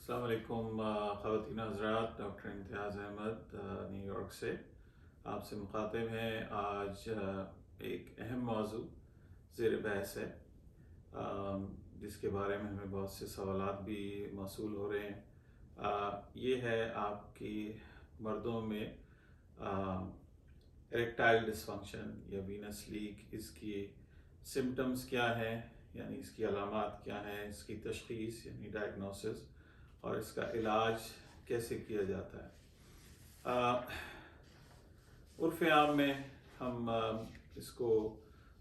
अस्सलाम वालेकुम ख़वातीन हज़रात। डॉक्टर इम्तियाज़ अहमद न्यूयॉर्क से आपसे मुखातिब हैं। आज एक अहम मौजू ज़ेर बहस है, जिसके बारे में हमें बहुत से सवालात भी मौसूल हो रहे हैं। ये है आपकी मर्दों में इरेक्टाइल डिसफंक्शन या वीनस लीक। इसकी सिम्टम्स क्या हैं, यानी इसकी अलामात क्या हैं, इसकी तशख़ीस यानी डायग्नोसिस, और इसका इलाज कैसे किया जाता है। उर्फ़ आम में हम इसको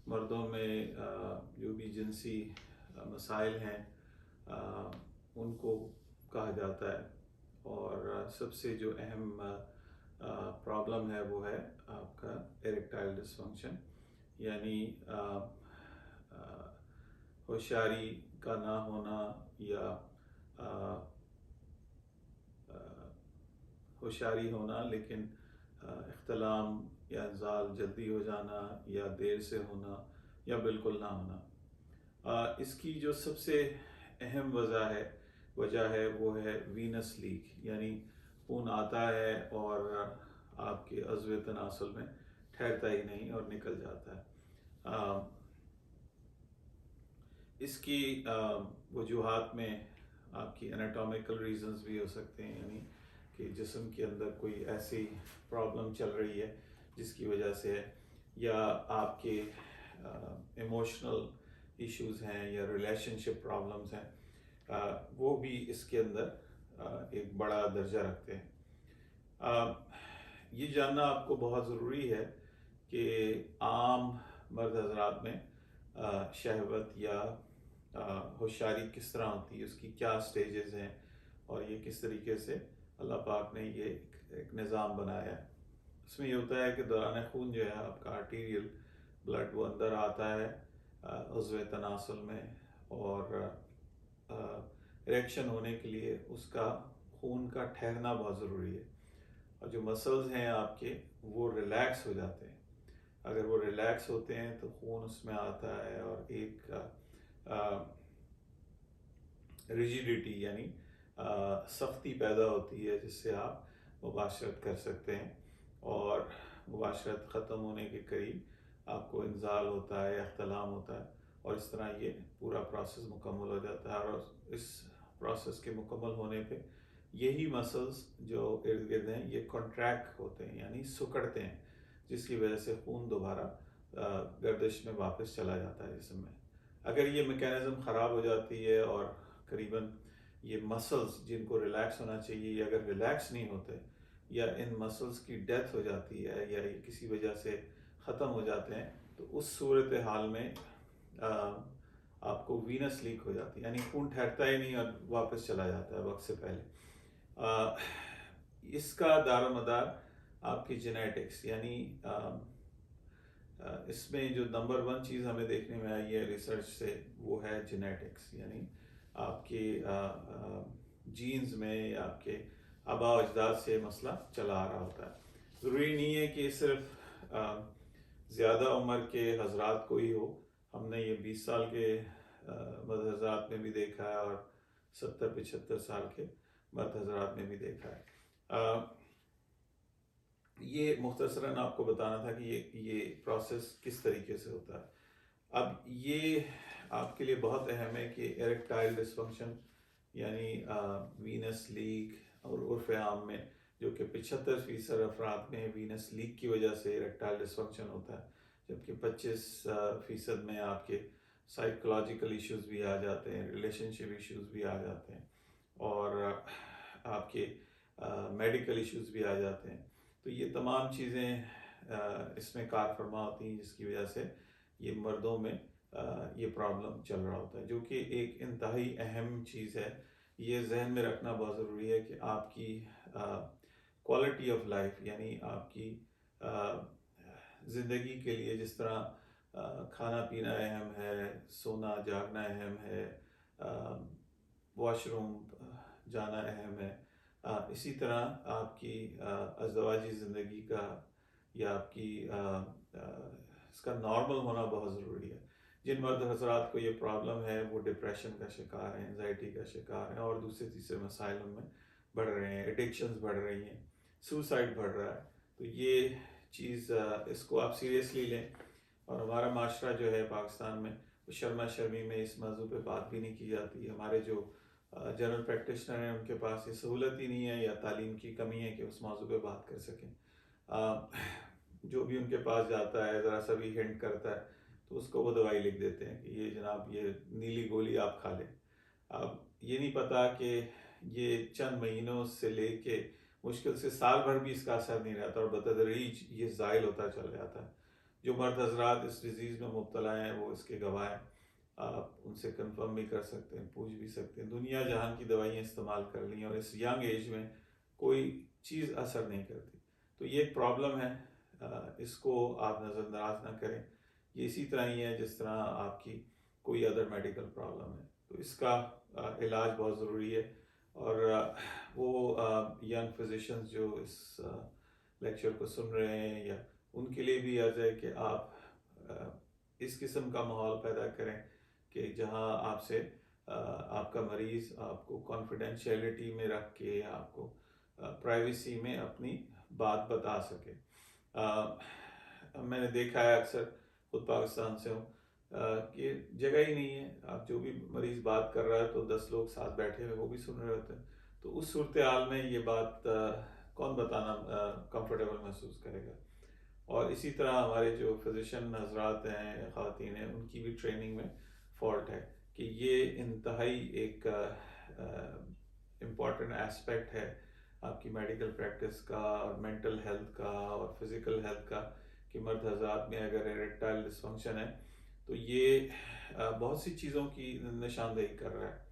मर्दों में जो भी जिनसी मसाइल हैं उनको कहा जाता है। और सबसे जो अहम प्रॉब्लम है वो है आपका इरेक्टाइल डिसफंक्शन, यानी होशियारी का ना होना या होशियारी होना लेकिन इख्तिलाम या इंज़ाल जल्दी हो जाना या देर से होना या बिल्कुल ना होना। इसकी जो सबसे अहम वजह है वो है वीनस लीक, यानी खून आता है और आपके अज़्व तनासुल में ठहरता ही नहीं और निकल जाता है। इसकी वजूहात में आपकी एनाटॉमिकल रीजंस भी हो सकते हैं, यानी कि जिस्म के अंदर कोई ऐसी प्रॉब्लम चल रही है जिसकी वजह से है, या आपके इमोशनल इश्यूज हैं या रिलेशनशिप प्रॉब्लम्स हैं, वो भी इसके अंदर एक बड़ा दर्जा रखते हैं। ये जानना आपको बहुत ज़रूरी है कि आम मर्द हज़रात में शहवत या होशियारी किस तरह होती है, उसकी क्या स्टेजेस हैं, और ये किस तरीके से अल्लाह पाक ने ये एक निज़ाम बनाया है। इसमें ये होता है कि दौरान खून जो है आपका आर्टीरियल ब्लड वो अंदर आता है उज़्व तनासुल में, और इरेक्शन होने के लिए उसका खून का ठहरना बहुत ज़रूरी है। और जो मसल्स हैं आपके वो रिलैक्स हो जाते हैं। अगर वो रिलैक्स होते हैं तो खून उसमें आता है और एक रिजिडिटी यानी सख्ती पैदा होती है, जिससे आप मुबाशरत कर सकते हैं। और मुबाशरत ख़त्म होने के करीब आपको इंज़ाल होता है या इख्तिलाम होता है, और इस तरह ये पूरा प्रोसेस मुकम्मल हो जाता है। और इस प्रोसेस के मुकम्मल होने पे यही मसल्स जो इर्द गिर्द हैं ये कॉन्ट्रैक्ट होते हैं, यानी सिकुड़ते हैं, जिसकी वजह से खून दोबारा गर्दिश में वापस चला जाता है जिस्म में। अगर ये मैकेनिज़्म ख़राब हो जाती है और करीबन ये मसल्स जिनको रिलैक्स होना चाहिए, ये अगर रिलैक्स नहीं होते या इन मसल्स की डेथ हो जाती है या ये किसी वजह से ख़त्म हो जाते हैं, तो उस सूरत हाल में आपको वीनस लीक हो जाती है, यानी खून ठहरता ही नहीं और वापस चला जाता है वक्त से पहले। इसका दारोमदार आपकी जेनेटिक्स, यानी इसमें जो नंबर वन चीज़ हमें देखने में आई है रिसर्च से वो है जेनेटिक्स, यानी आपके जीन्स में या आपके आबा अजदाद से मसला चला आ रहा होता है। ज़रूरी नहीं है कि सिर्फ ज़्यादा उम्र के हजरात को ही हो। हमने ये 20 साल के मर्द हजरात में भी देखा है और 70-75 साल के मर्द हजरात में भी देखा है। ये मुख्तसरन आपको बताना था कि ये प्रोसेस किस तरीके से होता है। अब ये आपके लिए बहुत अहम है कि इरेक्टाइल डिसफंक्शन यानी वीनस लीक, और उर्फ़ आम में जो कि 75% अफराद में वीनस लीक की वजह से इरेक्टाइल डिसफंक्शन होता है, जबकि 25% में आपके साइकोलॉजिकल इश्यूज भी आ जाते हैं, रिलेशनशिप इश्यूज भी आ जाते हैं, और आपके मेडिकल इश्यूज भी आ जाते हैं। तो ये तमाम चीज़ें इसमें कार फरमा होती हैं, जिसकी वजह से ये मर्दों में ये प्रॉब्लम चल रहा होता है, जो कि एक इंतहाई अहम चीज़ है। ये जहन में रखना बहुत ज़रूरी है कि आपकी क्वालिटी ऑफ लाइफ, यानी आपकी ज़िंदगी के लिए जिस तरह खाना पीना अहम है, सोना जागना अहम है, वॉशरूम जाना अहम है, इसी तरह आपकी अज़दवाजी ज़िंदगी का या आपकी इसका नॉर्मल होना बहुत ज़रूरी है। जिन मर्द हजरात को ये प्रॉब्लम है वो डिप्रेशन का शिकार है, एंजाइटी का शिकार है और दूसरे तीसरे मसाइल उनमें बढ़ रहे हैं, एडिक्शंस बढ़ रही हैं, सुसाइड बढ़ रहा है। तो ये चीज़ इसको आप सीरियसली लें। और हमारा माशरा जो है पाकिस्तान में, वो शर्मा शर्मी में इस मौजू पे बात भी नहीं की जाती। हमारे जो जनरल प्रैक्टिशनर हैं उनके पास ये सहूलत ही नहीं है या तालीम की कमी है कि उस मौजू पे बात कर सकें। जो भी उनके पास जाता है ज़रा सा भी हिंट करता है तो उसको वो दवाई लिख देते हैं कि ये जनाब ये नीली गोली आप खा लें। अब ये नहीं पता कि ये चंद महीनों से लेके मुश्किल से साल भर भी इसका असर नहीं रहता और बतदरीज ये ज़ायल होता चल जाता है। जो मर्द हजरात इस डिज़ीज़ में मुब्तला हैं वो इसके गवाह हैं। आप उनसे कंफर्म भी कर सकते हैं, पूछ भी सकते हैं। दुनिया जहान की दवाइयाँ इस्तेमाल कर ली हैं और इस यंग एज में कोई चीज़ असर नहीं करती। तो ये एक प्रॉब्लम है, इसको आप नज़रअंदाज ना करें। ये इसी तरह ही है जिस तरह आपकी कोई अदर मेडिकल प्रॉब्लम है। तो इसका इलाज बहुत ज़रूरी है। और वो यंग फिजिशियंस जो इस लेक्चर को सुन रहे हैं या उनके लिए भी अर्ज़ है कि आप इस किस्म का माहौल पैदा करें कि जहां आपसे आपका मरीज़ आपको कॉन्फिडेंशियलिटी में रख के आपको प्राइवेसी में अपनी बात बता सके। मैंने देखा है अक्सर, खुद पाकिस्तान से हूँ, कि जगह ही नहीं है। आप जो भी मरीज़ बात कर रहा है तो 10 लोग साथ बैठे हुए वो भी सुन रहे होते हैं। तो उस सूरत हाल में ये बात कौन बताना कंफर्टेबल महसूस करेगा। और इसी तरह हमारे जो फिजिशियन हजरात हैं, ख़वातीन हैं, उनकी भी ट्रेनिंग में फॉल्ट है कि ये इंतहाई एक इम्पॉर्टेंट एस्पेक्ट है आपकी मेडिकल प्रैक्टिस का और मेंटल हेल्थ का और फिज़िकल हेल्थ का कि मर्द हजरात में अगर इरेक्टाइल डिसफंक्शन है तो ये बहुत सी चीज़ों की निशानदेही कर रहा है।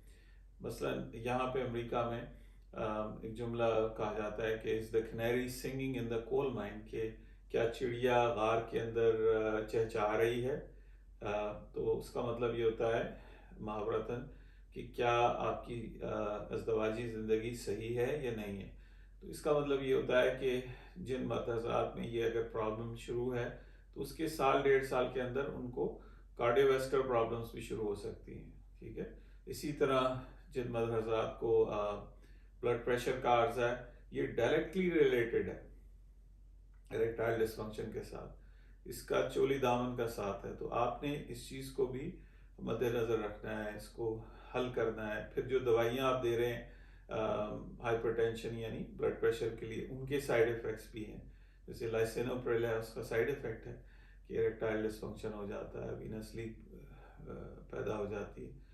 मसलन यहाँ पे अमेरिका में एक जुमला कहा जाता है कि is the canary singing in the coal mine, के क्या चिड़िया गार के अंदर चहचहा रही है। तो उसका मतलब ये होता है मुहावरतन कि क्या आपकी अज़दवाजी ज़िंदगी सही है या नहीं है। तो इसका मतलब ये होता है कि जिन मर्द में ये अगर प्रॉब्लम शुरू है तो उसके साल 1.5 साल के अंदर उनको कार्डियोवास्कुलर प्रॉब्लम्स भी शुरू हो सकती हैं। ठीक है। इसी तरह जिन मर्द हज़रात को ब्लड प्रेशर का अर्जा है, ये डायरेक्टली रिलेटेड है इरेक्टाइल डिसफंक्शन के साथ, इसका चोली दामन का साथ है। तो आपने इस चीज़ को भी मद्देनज़र रखना है, इसको हल करना है। फिर जो दवाइयाँ आप दे रहे हैं हाइपरटेंशन यानी ब्लड प्रेशर के लिए, उनके साइड इफ़ेक्ट्स भी हैं। जैसे लाइसिनोप्रिल है, उसका साइड इफ़ेक्ट है कि इरेक्टाइल डिसफंक्शन हो जाता है, वीनस लीक पैदा हो जाती है।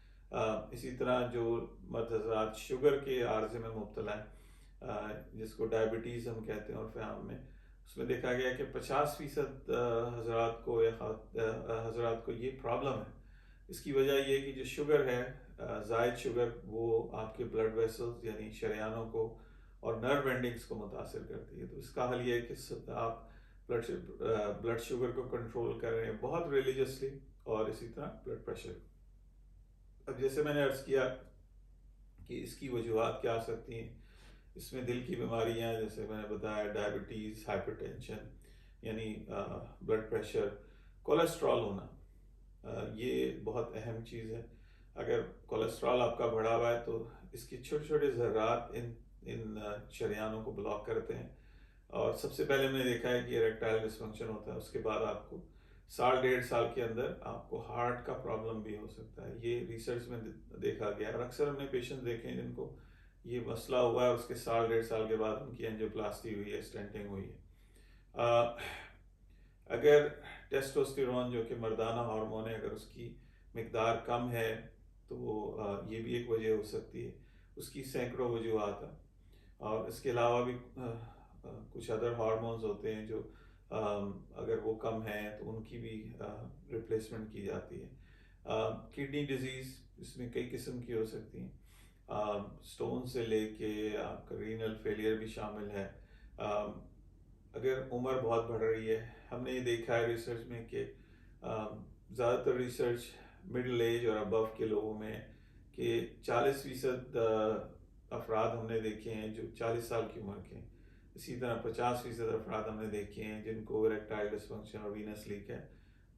इसी तरह जो मर्द हज़रात शुगर के आर्जे में मुब्तला है, जिसको डायबिटीज़ हम कहते हैं और फ़ाम में, उसमें देखा गया कि 50% हजरात को या हजरात को ये प्रॉब्लम है। इसकी वजह ये है कि जो शुगर है, ज़ायद शुगर, वो आपके ब्लड वेसल्स यानी शरियानों को और नर्व एंडिंग्स को मुतासर करती है। तो इसका हल ये है कि आप ब्लड शुगर को कंट्रोल करें बहुत रिलीजियसली, और इसी तरह ब्लड प्रेशर। अब जैसे मैंने अर्ज़ किया कि इसकी वजूहत क्या हो सकती हैं, इसमें दिल की बीमारियां, जैसे मैंने बताया डायबिटीज़, हाइपरटेंशन यानी ब्लड प्रेशर, कोलेस्ट्रॉल होना, ये बहुत अहम चीज़ है। अगर कोलेस्ट्रॉल आपका बढ़ा हुआ है तो इसके छोटे छोटे ज़र्रात इन इन शरियानों को ब्लॉक करते हैं। और सबसे पहले मैंने देखा है कि इरेक्टाइल डिसफंक्शन होता है, उसके बाद आपको साल 1.5 साल के अंदर आपको हार्ट का प्रॉब्लम भी हो सकता है। ये रिसर्च में देखा गया है और अक्सर हमने पेशेंट देखे हैं जिनको ये मसला हुआ है, उसके साल 1.5 साल के बाद उनकी एंजियोप्लास्टी हुई है, स्टेंटिंग हुई है। अगर टेस्टोस्टेरोन जो कि मर्दाना हार्मोन है, अगर उसकी मकदार कम है तो ये भी एक वजह हो सकती है। उसकी सैकड़ों वजूहत हैं। और इसके अलावा भी कुछ अदर हार्मोन्स होते हैं जो अगर वो कम हैं तो उनकी भी रिप्लेसमेंट की जाती है। किडनी डिजीज़ इसमें कई किस्म की हो सकती हैं, स्टोन से लेके आपका रीनल फेलियर भी शामिल है। अगर उम्र बहुत बढ़ रही है, हमने ये देखा है रिसर्च में कि ज़्यादातर रिसर्च मिडिल एज और अबव के लोगों में कि 40% अफराद हमने देखे हैं जो 40 साल की उम्र के हैं। इसी तरह 50% अफराद हमने देखे हैं जिनको इरेक्टाइल डिसफंक्शन और वीनस लीक है,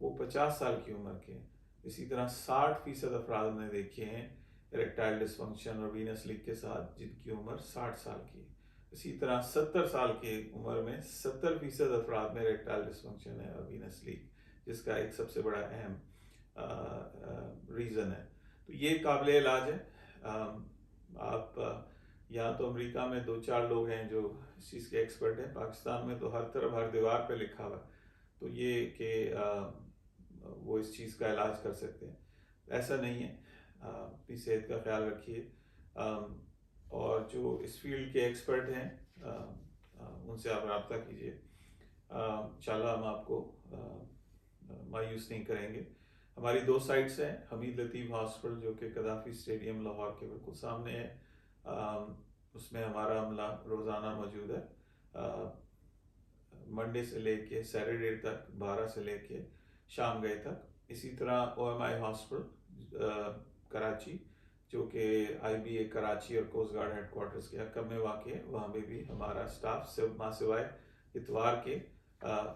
वो 50 साल की उम्र के हैं। इसी तरह 60% अफराद ने देखे हैं इरेक्टाइल डिसफंक्शन और वीनस लीक के साथ जिनकी उम्र 60 साल की है। इसी तरह 70 साल की उम्र में 70% अफराद में इरेक्टाइल डिसफंक्शन है और वीनस लीक, जिसका एक सबसे बड़ा अहम रीज़न है। तो ये काबिल इलाज है। आप यहाँ तो अमेरिका में 2-4 लोग हैं जो इस चीज़ के एक्सपर्ट हैं, पाकिस्तान में तो हर तरफ हर दीवार पे लिखा हुआ है। तो ये कि वो इस चीज़ का इलाज कर सकते हैं, ऐसा नहीं है। अपनी सेहत का ख्याल रखिए और जो इस फील्ड के एक्सपर्ट हैं उनसे आप रब्ता कीजिए। इंशाल्लाह हम आपको मायूस नहीं करेंगे। हमारी 2 साइट्स हैं, हमीद लतीफ़ हॉस्पिटल जो कि कदाफ़ी स्टेडियम लाहौर के बिल्कुल सामने है। उसमें हमारा अमला रोज़ाना मौजूद है, मंडे से लेके सैटरडे तक 12 से लेके शाम गए तक। इसी तरह OMI हॉस्पिटल कराची जो कि IBA कराची और कोस्ट गार्ड हेडक्वार्टर्स के हक़ में वाक़ है, वहाँ पे भी हमारा स्टाफ सिवाय इतवार के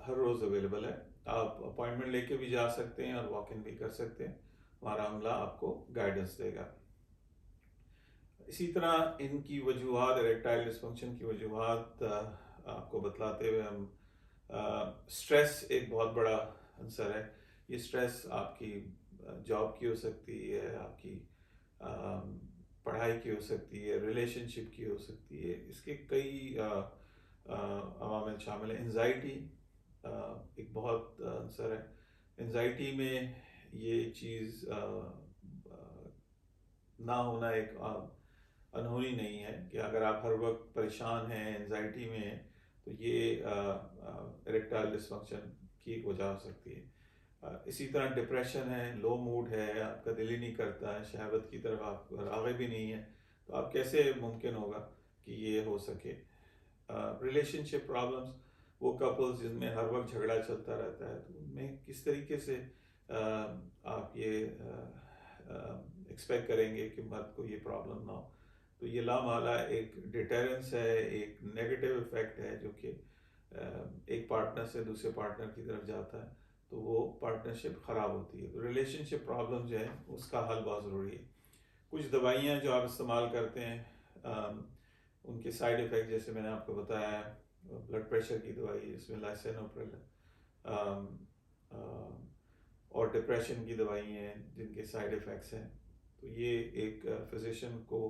हर रोज़ अवेलेबल है। आप अपॉइंटमेंट लेके भी जा सकते हैं और वॉक इन भी कर सकते हैं। हमारा अमला आपको गाइडेंस देगा। इसी तरह इनकी वजूहात, इरेक्टाइल डिसफंक्शन की वजूहात आपको बतलाते हुए हम स्ट्रेस एक बहुत बड़ा आंसर है। ये स्ट्रेस आपकी जॉब की हो सकती है, आपकी पढ़ाई की हो सकती है, रिलेशनशिप की हो सकती है। इसके कई अवामिल शामिल है। एंजाइटी एक बहुत आंसर है। एंजाइटी में ये चीज़ ना होना एक अनहोनी नहीं है कि अगर आप हर वक्त परेशान हैं, एंजाइटी में हैं, तो ये इरेक्टाइल डिसफंक्शन की एक वजह हो सकती है। इसी तरह डिप्रेशन है, लो मूड है, आपका दिल ही नहीं करता है, शहवत की तरफ आप राग़िब भी नहीं है, तो आप कैसे मुमकिन होगा कि ये हो सके। रिलेशनशिप प्रॉब्लम्स, वो कपल्स जिनमें हर वक्त झगड़ा चलता रहता है, तो उनमें किस तरीके से आप ये एक्सपेक्ट करेंगे कि मर्द को ये प्रॉब्लम ना हो। तो ये लामाला एक डिटेरेंस है, एक नेगेटिव इफेक्ट है जो कि एक पार्टनर से दूसरे पार्टनर की तरफ जाता है, तो वो पार्टनरशिप ख़राब होती है। तो रिलेशनशिप प्रॉब्लम जो है उसका हल बहुत ज़रूरी है। कुछ दवाइयाँ जो आप इस्तेमाल करते हैं उनके साइड इफ़ेक्ट, जैसे मैंने आपको बताया, ब्लड प्रेशर की दवाई इसमें लाइसेनोप्रिल और डिप्रेशन की दवाई हैं जिनके साइड इफ़ेक्ट्स हैं। तो ये एक फिजिशियन को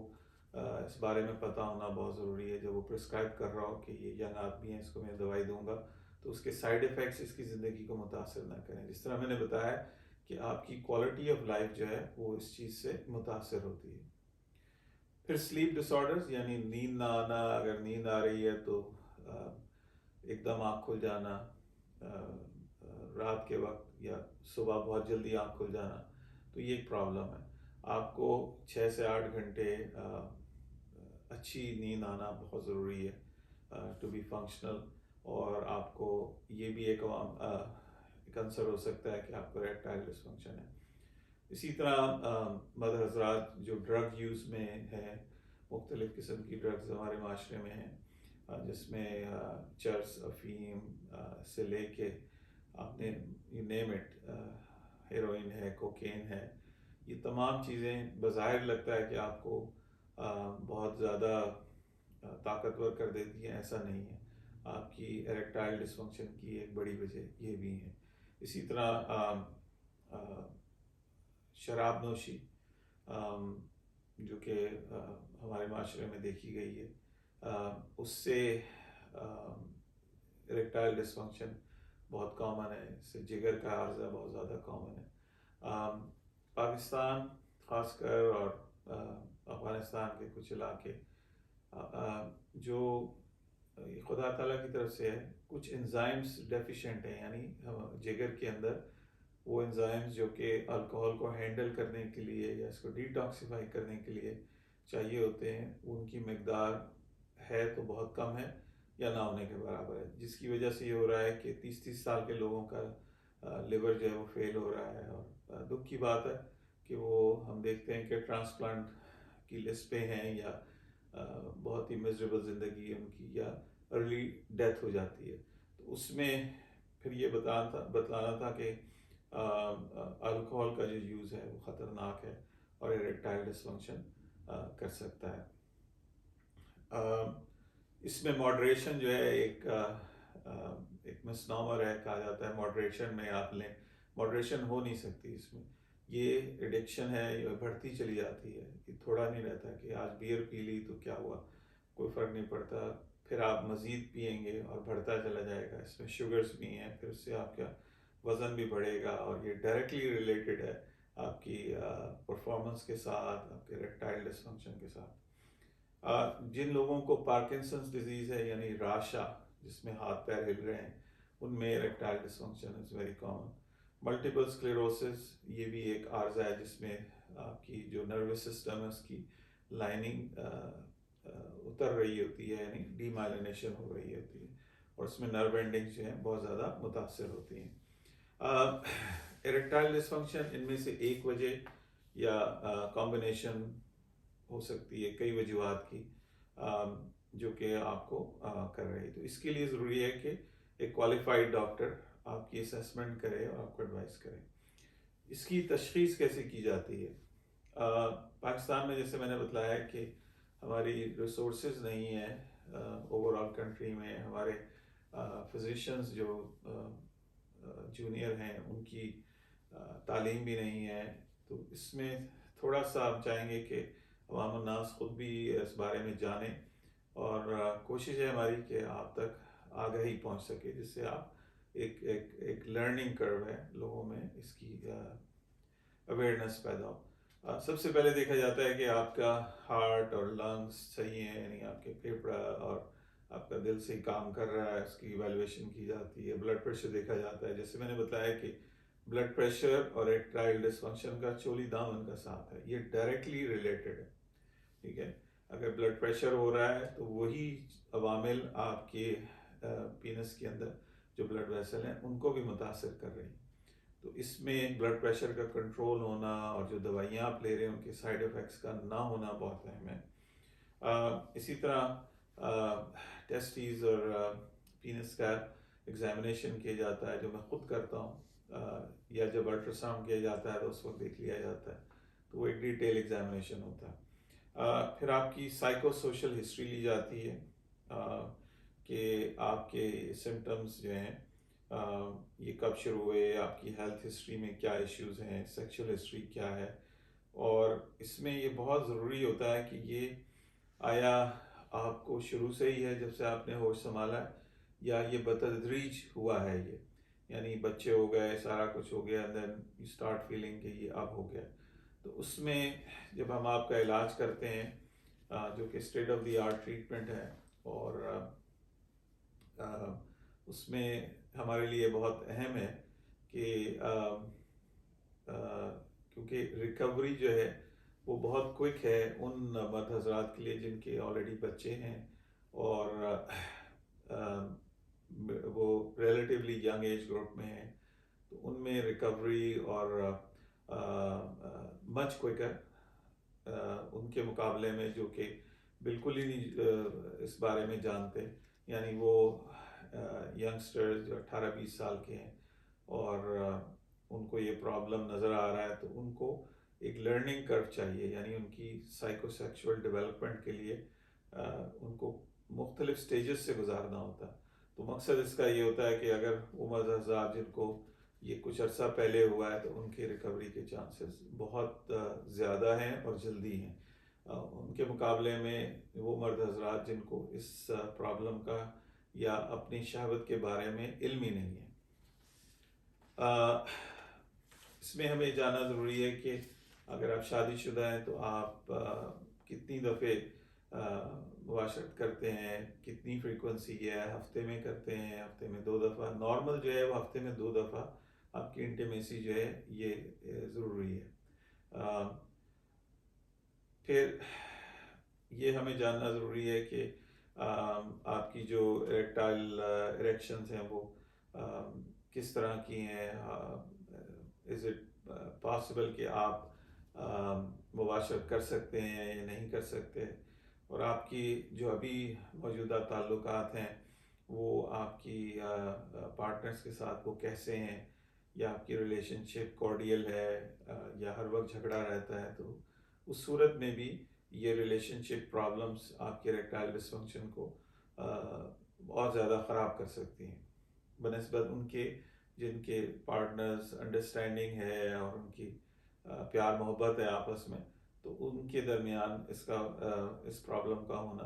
इस बारे में पता होना बहुत ज़रूरी है। जब वो प्रिस्क्राइब कर रहा हो कि ये यंग आदमी है, इसको मैं दवाई दूंगा, तो उसके साइड इफ़ेक्ट्स इसकी ज़िंदगी को मुतासर ना करें। जिस तरह मैंने बताया कि आपकी क्वालिटी ऑफ लाइफ जो है वो इस चीज़ से मुतासर होती है। फिर स्लीप डिसऑर्डर्स, यानी नींद ना आना। अगर नींद आ रही है तो एकदम आँख खुल जाना, रात के वक्त या सुबह बहुत जल्दी आँख खुल जाना, तो ये एक प्रॉब्लम है। आपको 6 से 8 घंटे अच्छी नींद आना बहुत ज़रूरी है टू बी फंक्शनल। और आपको ये भी एक आंसर हो सकता है कि आपको इरेक्टाइल डिसफंक्शन है। इसी तरह मदर हजरात जो ड्रग यूज़ में है, मुख्तलिफ़ किस्म की ड्रग्स हमारे माशरे में हैं, जिसमें चर्स, अफ़ीम से लेके आपने यू नेम इट, हेरोइन है, कोकेन है, ये तमाम चीज़ें बज़ाहिर लगता है कि आपको बहुत ज़्यादा ताकतवर कर देती हैं, ऐसा नहीं है। आपकी इरेक्टाइल डिसफंक्शन की एक बड़ी वजह ये भी है। इसी तरह शराब नोशी जो कि हमारे माशरे में देखी गई है, उससे इरेक्टाइल डिसफंक्शन बहुत कॉमन है। इससे जिगर का आर्जा बहुत ज़्यादा कॉमन है। पाकिस्तान ख़ासकर और अफ़गानिस्तान के कुछ इलाके जो खुदा ताला की तरफ से है, कुछ एंजाइम्स डेफिशिएंट हैं, यानी जिगर के अंदर वो एंजाइम्स जो कि अल्कोहल को हैंडल करने के लिए या इसको डिटॉक्सिफाई करने के लिए चाहिए होते हैं, उनकी मकदार है तो बहुत कम है या ना होने के बराबर है, जिसकी वजह से ये हो रहा है कि 30-30 साल के लोगों का लिवर जो है वो फेल हो रहा है। और दुख की बात है कि वो हम देखते हैं कि ट्रांसप्लांट की लिस्ट पे हैं या बहुत ही मिजरेबल ज़िंदगी है उनकी, या अर्ली डेथ हो जाती है। तो उसमें फिर ये बतलाना था कि अल्कोहल का जो यूज़ है वो ख़तरनाक है और इरेक्टाइल डिसफंक्शन कर सकता है। इसमें मॉडरेशन जो है एक मिसनॉमर है, कहा जाता है मॉडरेशन में आप लें, मॉडरेशन हो नहीं सकती इसमें। ये एडिक्शन है, ये बढ़ती चली जाती है, ये थोड़ा नहीं रहता कि आज बियर पी ली तो क्या हुआ, कोई फ़र्क नहीं पड़ता, फिर आप मज़ीद पियेंगे और बढ़ता चला जाएगा। इसमें शुगर्स भी हैं, फिर उससे आपका वज़न भी बढ़ेगा और ये डायरेक्टली रिलेटेड है आपकी परफॉर्मेंस के साथ, आपके इरेक्टाइल डिसफंक्शन के साथ। जिन लोगों को पार्किंसंस डिजीज़ है यानी राशा, जिसमें हाथ पैर हिल रहे हैं, उनमें erectile dysfunction is very common. Multiple sclerosis, ये भी एक आर्जा है जिसमें आपकी जो नर्वस सिस्टम है उसकी लाइनिंग उतर रही होती है, यानी डीमाइलिनेशन हो रही होती है और उसमें नर्व एंडिंग्स जो हैं बहुत ज़्यादा मुतासर होती हैं। इरेक्टाइल डिसफंक्शन इनमें से एक वजह या कॉम्बिनेशन हो सकती है कई वजूहत की, जो कि आपको कर रही है। तो इसके लिए ज़रूरी है कि एक क्वालिफाइड डॉक्टर आपकी असेसमेंट करे और आपको एडवाइस करे। इसकी तशख़ीस कैसे की जाती है? पाकिस्तान में जैसे मैंने बताया कि हमारी रिसोर्सेज नहीं है, ओवरऑल कंट्री में हमारे फिजिशियंस जो जूनियर हैं उनकी तालीम भी नहीं है। तो इसमें थोड़ा सा हम चाहेंगे कि अवाम नास ख़ुद भी इस बारे में जानें और कोशिश है हमारी कि आप तक आगाही पहुंच सके, जिससे आप एक एक एक लर्निंग कर्व है लोगों में, इसकी अवेयरनेस पैदा हो। सबसे पहले देखा जाता है कि आपका हार्ट और लंग्स सही हैं, यानी आपके फेफड़ा और आपका दिल सही काम कर रहा है, उसकी इवैल्यूएशन की जाती है। ब्लड प्रेशर देखा जाता है, जैसे मैंने बताया कि ब्लड प्रेशर और इरेक्टाइल डिसफंक्शन का चोली दामन का साथ है, ये डायरेक्टली रिलेटेड है। ठीक है, अगर ब्लड प्रेशर हो रहा है तो वही अवामिल आपके पीनस के अंदर जो ब्लड वेसल हैं उनको भी मुतासर कर रही हैं। तो इसमें ब्लड प्रेशर का कंट्रोल होना और जो दवाइयाँ आप ले रहे हैं उनके साइड इफ़ेक्ट्स का ना होना बहुत अहम है। इसी तरह टेस्टीज और पीनस का एग्जामिनेशन किया जाता है, जो मैं खुद करता हूँ, या जब अल्ट्रासाउंड किया जाता है तो उस वक्त देख लिया जाता है, तो वो एक डिटेल एग्जामिनेशन होता है। फिर आपकी साइको सोशल हिस्ट्री ली जाती है कि आपके सिम्टम्स जो हैं ये कब शुरू हुए, आपकी हेल्थ हिस्ट्री में क्या इश्यूज हैं, सेक्सुअल हिस्ट्री क्या है। और इसमें ये बहुत ज़रूरी होता है कि ये आया आपको शुरू से ही है, जब से आपने होश संभाला, या ये बतदरीज हुआ है, ये यानी बच्चे हो गए, सारा कुछ हो गया, देन यू स्टार्ट फीलिंग कि ये अब हो गया। तो उसमें जब हम आपका इलाज करते हैं, जो कि state of the art treatment है, और उसमें हमारे लिए बहुत अहम है कि क्योंकि रिकवरी जो है वो बहुत क्विक है उन मर्द हजरात के लिए जिनके ऑलरेडी बच्चे हैं और वो रिलेटिवली यंग एज ग्रुप में हैं, तो उनमें रिकवरी और मच क्विकर उनके मुकाबले में जो कि बिल्कुल ही नहीं इस बारे में जानते, यानी वो यंगस्टर्स जो 18-20 साल के हैं और उनको ये प्रॉब्लम नज़र आ रहा है, तो उनको एक लर्निंग कर्व चाहिए, यानी उनकी साइकोसेक्सुअल डेवलपमेंट के लिए उनको मुख्तलिफ स्टेजेस से गुजारना होता है। तो मकसद इसका ये होता है कि अगर उम्र हज़ार जिनको ये कुछ अर्सा पहले हुआ है तो उनकी रिकवरी के चांसेस बहुत ज़्यादा हैं और जल्दी हैं, उनके मुकाबले में वो मर्द हजरात जिनको इस प्रॉब्लम का या अपनी शहावत के बारे में इल्म ही नहीं है। इसमें हमें जानना ज़रूरी है कि अगर आप शादीशुदा हैं तो आप कितनी दफ़े मुबाशरत करते हैं, कितनी फ्रीक्वेंसी है, हफ्ते में करते हैं, हफ्ते में 2 दफ़ा, नॉर्मल जो है वो हफ्ते में 2 दफ़ा आपकी इंटीमेसी जो है ये ज़रूरी है। फिर ये हमें जानना ज़रूरी है कि आपकी जो इरेक्टाइल इरेक्शंस हैं वो किस तरह की हैं, इज़ इट पॉसिबल कि आप मुबाशरत कर सकते हैं या नहीं कर सकते, और आपकी जो अभी मौजूदा ताल्लुकात हैं वो आपकी पार्टनर्स के साथ वो कैसे हैं, या आपकी रिलेशनशिप कॉर्डियल है या हर वक्त झगड़ा रहता है, तो उस सूरत में भी ये रिलेशनशिप प्रॉब्लम्स आपके इरेक्टाइल डिसफंक्शन को बहुत ज़्यादा ख़राब कर सकती हैं बनिस्बत उनके जिनके पार्टनर्स अंडरस्टैंडिंग है और उनकी प्यार मोहब्बत है आपस में, तो उनके दरमियान इस प्रॉब्लम का होना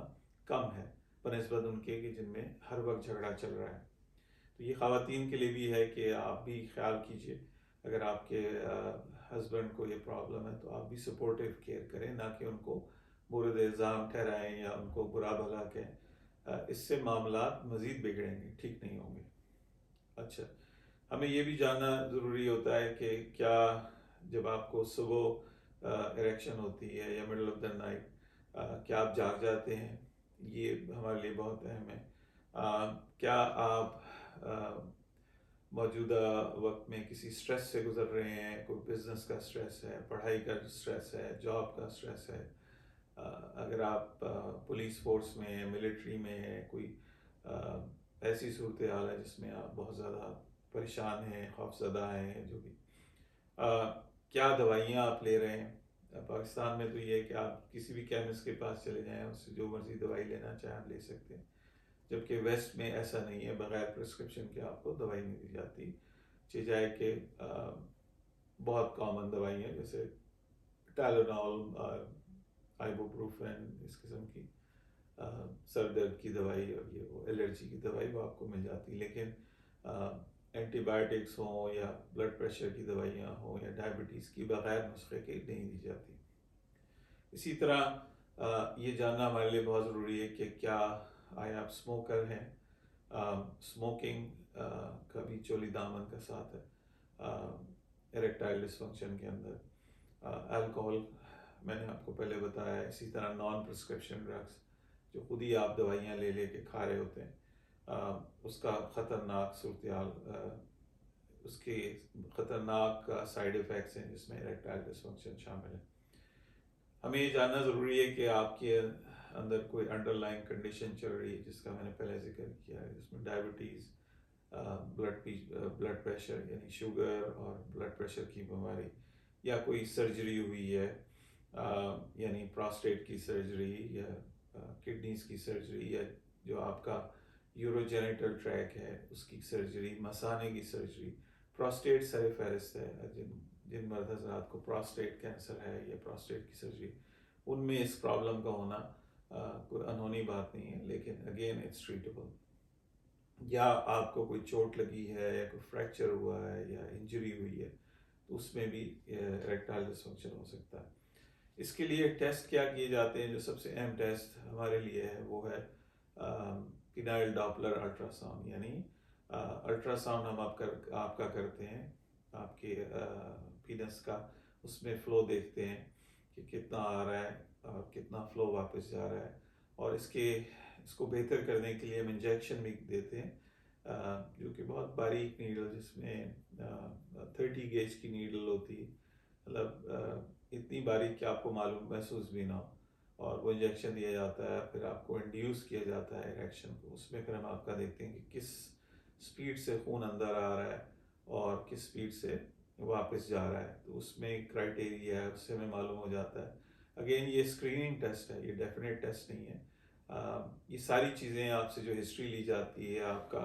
कम है बनिस्बत उनके कि जिनमें हर वक्त झगड़ा चल रहा है। तो ये ख़वातीन के लिए भी है कि आप भी ख्याल कीजिए, अगर आपके हस्बैंड को ये प्रॉब्लम है तो आप भी सपोर्टिव केयर करें, ना कि उनको बुरे इल्ज़ाम ठहराएं या उनको बुरा भला कहें। इससे मामला मज़ीद बिगड़ेंगे, ठीक नहीं होंगे। अच्छा, हमें ये भी जानना ज़रूरी होता है कि क्या जब आपको सुबह इरेक्शन होती है या मिडल ऑफ द नाइट क्या आप जाग जाते हैं, ये हमारे लिए बहुत अहम है। क्या आप मौजूदा वक्त में किसी स्ट्रेस से गुजर रहे हैं, कोई बिजनेस का स्ट्रेस है, पढ़ाई का स्ट्रेस है, जॉब का स्ट्रेस है, अगर आप पुलिस फोर्स में है, मिलिट्री में है, कोई ऐसी सूरत हाल है जिसमें आप बहुत ज़्यादा परेशान हैं, खौफज़दा हैं, जो भी क्या दवाइयाँ आप ले रहे हैं। पाकिस्तान में तो ये है कि आप किसी भी केमिस्ट के पास चले जाएं, उससे जो मर्ज़ी दवाई लेना चाहें आप ले सकते हैं, जबकि वेस्ट में ऐसा नहीं है, बगैर प्रिस्क्रिप्शन के आपको दवाई नहीं दी जाती। चाहे कि बहुत कॉमन दवाई हैं जैसे टाइलेनॉल, आइबुप्रोफेन, इस किस्म की सर दर्द की दवाई और ये वो एलर्जी की दवाई वो आपको मिल जाती, लेकिन एंटीबायोटिक्स हों या ब्लड प्रेशर की दवाइयाँ हों या डायबिटीज़ की बगैर नुस्खे के नहीं दी जाती। इसी तरह ये जानना हमारे लिए बहुत ज़रूरी है कि क्या आए आप स्मोकर हैं। स्मोकिंग का भी चोली दामन का साथ है इरेक्टाइल डिसफंक्शन के अंदर। अल्कोहल मैंने आपको पहले बताया, इसी तरह नॉन प्रिस्क्रिप्शन ड्रग्स जो खुद ही आप दवाइयाँ ले लेके खा रहे होते हैं, उसका ख़तरनाक सूरत उसके ख़तरनाक साइड इफ़ेक्ट्स हैं जिसमें इरेक्टाइल डिसफंक्शन शामिल है। हमें ये जानना ज़रूरी है कि आपके अंदर कोई अंडरलाइन कंडीशन चल रही है जिसका मैंने पहले जिक्र किया है, जिसमें डायबिटीज़, ब्लड प्रेशर यानी शुगर और ब्लड प्रेशर की बीमारी, या कोई सर्जरी हुई है यानी प्रोस्टेट की सर्जरी या किडनीज़ की सर्जरी, या जो आपका यूरोजेनिटल ट्रैक है उसकी सर्जरी, मसाने की सर्जरी। प्रोस्टेट सर फहरिस्त है, जिन मर्द हज़रात को प्रोस्टेट कैंसर है या प्रोस्टेट की सर्जरी, उनमें इस प्रॉब्लम का होना कोई अनहोनी बात नहीं है, लेकिन अगेन इट्स ट्रीटेबल। या आपको कोई चोट लगी है या कोई फ्रैक्चर हुआ है या इंजरी हुई है, तो उसमें भी इरेक्टाइल डिसफंक्शन हो सकता है। इसके लिए टेस्ट क्या किए जाते हैं, जो सबसे अहम टेस्ट हमारे लिए है वो है पिनाइल डॉपलर अल्ट्रासाउंड, यानी अल्ट्रासाउंड हम आपका करते हैं आपके पीनस का, उसमें फ़्लो देखते हैं कि कितना आ रहा है और कितना फ़्लो वापस जा रहा है, और इसको बेहतर करने के लिए हम इंजेक्शन भी देते हैं, जो कि बहुत बारीक नीडल, जिसमें 30 गेज की नीडल होती है, मतलब इतनी बारीक कि आपको मालूम महसूस भी ना हो, और वो इंजेक्शन दिया जाता है, फिर आपको इंड्यूस किया जाता है इरेक्शन को। उसमें फिर हम आपका देखते हैं कि किस स्पीड से खून अंदर आ रहा है और किस स्पीड से वापस जा रहा है, तो उसमें एक क्राइटेरिया है, उससे हमें मालूम हो जाता है। अगेन ये स्क्रीनिंग टेस्ट है, ये डेफिनेट टेस्ट नहीं है। ये सारी चीज़ें आपसे जो हिस्ट्री ली जाती है, आपका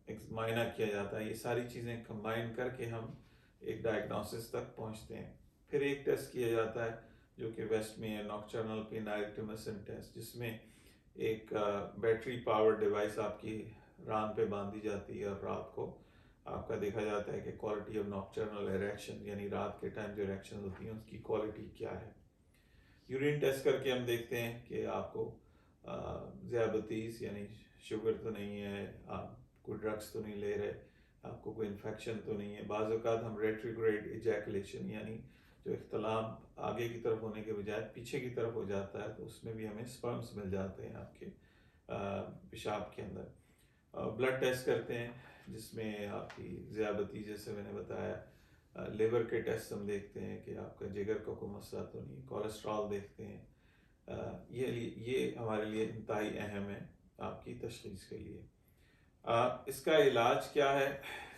एक मायना किया जाता है, ये सारी चीज़ें कंबाइन करके हम एक डायग्नोसिस तक पहुंचते हैं। फिर एक टेस्ट किया जाता है जो कि वेस्ट में है, नॉक्टर्नल पेनाइल ट्यूमरसन टेस्ट, जिसमें एक बैटरी पावर डिवाइस आपकी रान पे बांधी जाती है और रात को आपका देखा जाता है कि क्वालिटी ऑफ नॉक्टर्नल इरेक्शन, यानी रात के टाइम जो इरेक्शन होती हैं उसकी क्वालिटी क्या है। यूरिन टेस्ट करके हम देखते हैं कि आपको ज़ियाबतीस यानी शुगर तो नहीं है, आप कोई ड्रग्स तो नहीं ले रहे, आपको कोई इन्फेक्शन तो नहीं है। बाज़ औक़ात हम रेट्रोग्रेड इजैकुलेशन यानी जो इख्तिलाम आगे की तरफ होने के बजाय पीछे की तरफ हो जाता है, तो उसमें भी हमें स्पर्म्स मिल जाते हैं आपके पेशाब के अंदर। ब्लड टेस्ट करते हैं जिसमें आपकी ज़ियाबती, जैसे मैंने बताया, लिवर के टेस्ट हम देखते हैं कि आपका जिगर का कोई मसला तो नहीं, कोलेस्ट्रॉल देखते हैं। ये हमारे लिए इंतहाई अहम है आपकी तशख़ीस के लिए। इसका इलाज क्या है,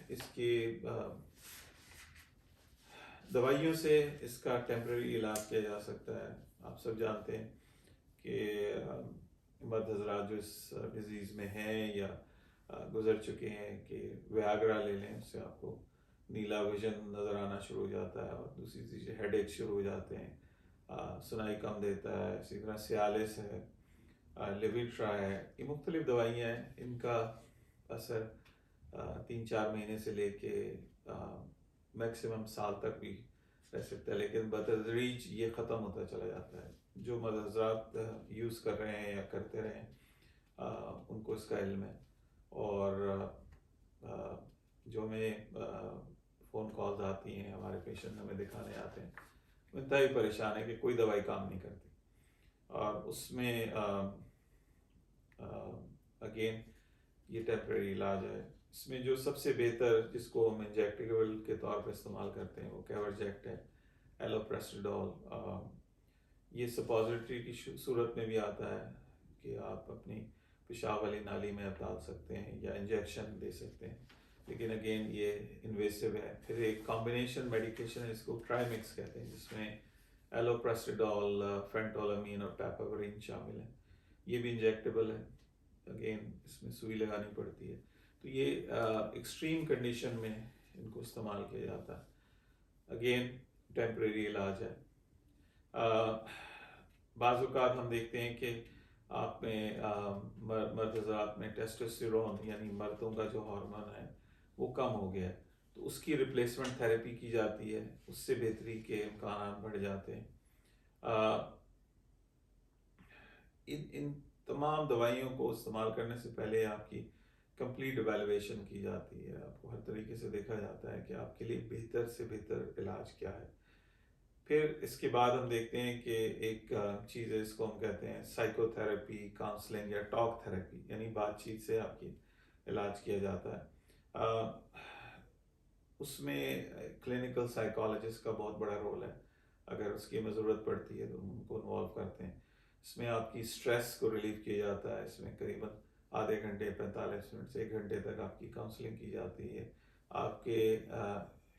इसकी दवाइयों से इसका टेम्परेरी इलाज किया जा सकता है। आप सब जानते हैं कि मर्द हजरात जो इस डिज़ीज़ में हैं या गुजर चुके हैं कि वियाग्रा ले लें, उससे आपको नीला विजन नज़र आना शुरू हो जाता है, और दूसरी चीज़ें हेडेक शुरू हो जाते हैं, सुनाई कम देता है। इसी तरह सियालिस है, लिविट्रा है, ये मुख्तलिफ दवाइयाँ हैं। इनका असर 3-4 महीने से लेके मैक्सिमम साल तक भी रह सकता है, लेकिन बतदरीज ये ख़त्म होता चला जाता है। जो मर्द हजरात यूज़ कर रहे हैं या करते रहे हैं उनको इसका इल्म है। और जो हमें फ़ोन कॉल्स आती हैं, हमारे पेशेंट हमें दिखाने आते हैं, वो इंतहाई परेशान है कि कोई दवाई काम नहीं करती। और उसमें अगेन ये टेम्परेरी इलाज है। इसमें जो सबसे बेहतर, जिसको हम इंजेक्टेबल के तौर पर इस्तेमाल करते हैं, वो कैवर्जेक्ट है, एलोप्रेस्टाडोल। ये सपोजिटरी की सूरत में भी आता है कि आप अपनी पेशाब वाली नाली में आप डाल सकते हैं या इंजेक्शन दे सकते हैं, लेकिन अगेन ये इन्वेसिव है। फिर एक कॉम्बिनेशन मेडिकेशन है, इसको ट्राईमिक्स कहते हैं, जिसमें एलोप्रेस्टाडोल, फेंटोलामीन और पैपावरिन शामिल है। ये भी इंजेक्टेबल है, अगेन इसमें सुई लगानी पड़ती है। तो ये एक्सट्रीम कंडीशन में इनको इस्तेमाल किया जाता है। अगेन टेम्परेरी इलाज है। बाज़ औक़ात हम देखते हैं कि आप में मर्द हज़रात में टेस्टोस्टेरोन यानी मर्दों का जो हार्मोन है वो कम हो गया है, तो उसकी रिप्लेसमेंट थेरेपी की जाती है, उससे बेहतरी के इम्कान बढ़ जाते हैं। इन तमाम दवाइयों को इस्तेमाल करने से पहले आपकी कंप्लीट एवेलुएशन की जाती है। आपको हर तरीके से देखा जाता है कि आपके लिए बेहतर से बेहतर इलाज क्या है। फिर इसके बाद हम देखते हैं कि एक चीज़ है, इसको हम कहते हैं साइकोथेरेपी, काउंसलिंग या टॉक थेरेपी, यानी बातचीत से आपकी इलाज किया जाता है। उसमें क्लिनिकल साइकोलॉजिस्ट का बहुत बड़ा रोल है। अगर उसकी हमें ज़रूरत पड़ती है तो उनको इन्वॉल्व करते हैं। इसमें आपकी स्ट्रेस को रिलीव किया जाता है। इसमें करीबन आधे घंटे 45 मिनट से 1 घंटे तक आपकी काउंसलिंग की जाती है। आपके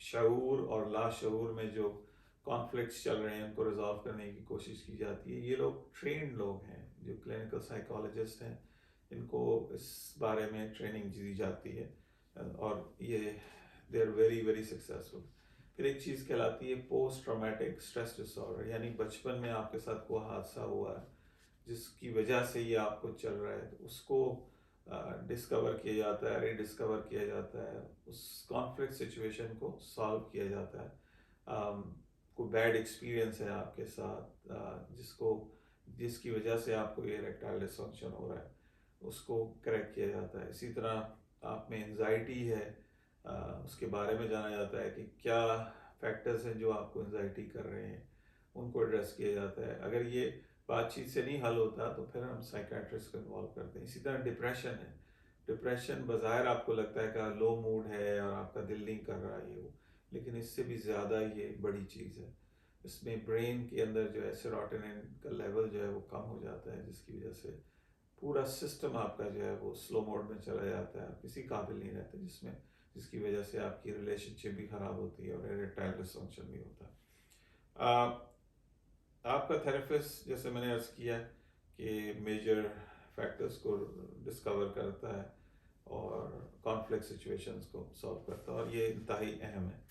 शऊर और लाशऊर में जो कॉन्फ्लिक्ट्स चल रहे हैं उनको रिजॉल्व करने की कोशिश की जाती है। ये लोग ट्रेंड लोग हैं, जो क्लिनिकल साइकोलॉजिस्ट हैं, इनको इस बारे में ट्रेनिंग दी जाती है, और ये they are very very successful. फिर एक चीज़ कहलाती है पोस्ट ट्रॉमेटिक स्ट्रेस डिसऑर्डर, यानी बचपन में आपके साथ कोई हादसा हुआ है जिसकी वजह से ये आपको चल रहा है, तो उसको डिस्कवर किया जाता है, रीडिस्कवर किया जाता है, उस कॉन्फ्लिक्ट सिचुएशन को सॉल्व किया जाता है। कोई बैड एक्सपीरियंस है आपके साथ जिसकी वजह से आपको ये इरेक्टाइल डिसफंक्शन हो रहा है, उसको करेक्ट किया जाता है। इसी तरह आप में एंजाइटी है, उसके बारे में जाना जाता है कि क्या फैक्टर्स हैं जो आपको एंजाइटी कर रहे हैं, उनको एड्रेस किया जाता है। अगर ये बातचीत से नहीं हल होता तो फिर हम साइकेट्रिस्ट को इन्वॉल्व करते हैं। इसी तरह डिप्रेशन है। डिप्रेशन बज़ाहिर आपको लगता है कि लो मूड है और आपका दिल नहीं कर रहा है ये वो, लेकिन इससे भी ज़्यादा ये बड़ी चीज़ है। इसमें ब्रेन के अंदर जो है सेरोटोनिन का लेवल जो है वो कम हो जाता है, जिसकी वजह से पूरा सिस्टम आपका जो है वो स्लो मोड में चला जाता है, आप किसी काबिल नहीं रहते, जिसकी वजह से आपकी रिलेशनशिप भी ख़राब होती है और इरेक्टाइल डिसफंक्शन भी होता है। आपका थेरेपिस्ट, जैसे मैंने अर्ज़ किया कि मेजर फैक्टर्स को डिस्कवर करता है और कॉन्फ्लिक्ट सिचुएशंस को सॉल्व करता है, और ये इंतहाई अहम है।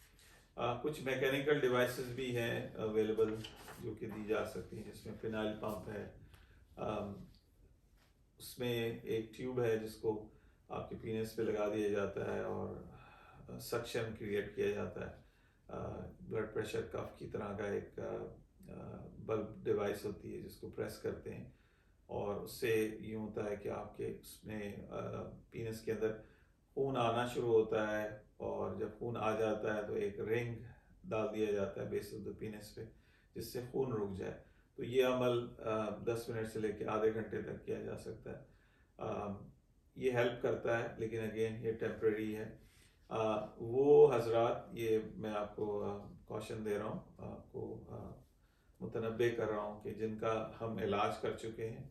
कुछ मैकेनिकल डिवाइसेस भी हैं अवेलेबल जो कि दी जा सकती हैं, जिसमें फिनाइल पंप है, उसमें एक ट्यूब है जिसको आपके पीनस पे लगा दिया जाता है और सक्शन क्रिएट किया जाता है। ब्लड प्रेशर कफ की तरह का एक बल्ब डिवाइस होती है जिसको प्रेस करते हैं, और उससे यूँ होता है कि आपके उसमें पीनस के अंदर खून आना शुरू होता है, और जब खून आ जाता है तो एक रिंग डाल दिया जाता है बेस ऑफ द पीनस पे, जिससे खून रुक जाए। तो ये अमल 10 मिनट से लेकर आधे घंटे तक किया जा सकता है। ये हेल्प करता है, लेकिन अगेन ये टेम्परेरी है। वो हजरात, ये मैं आपको कॉशन दे रहा हूँ, आपको मुतनब्बे कर रहा हूँ कि जिनका हम इलाज कर चुके हैं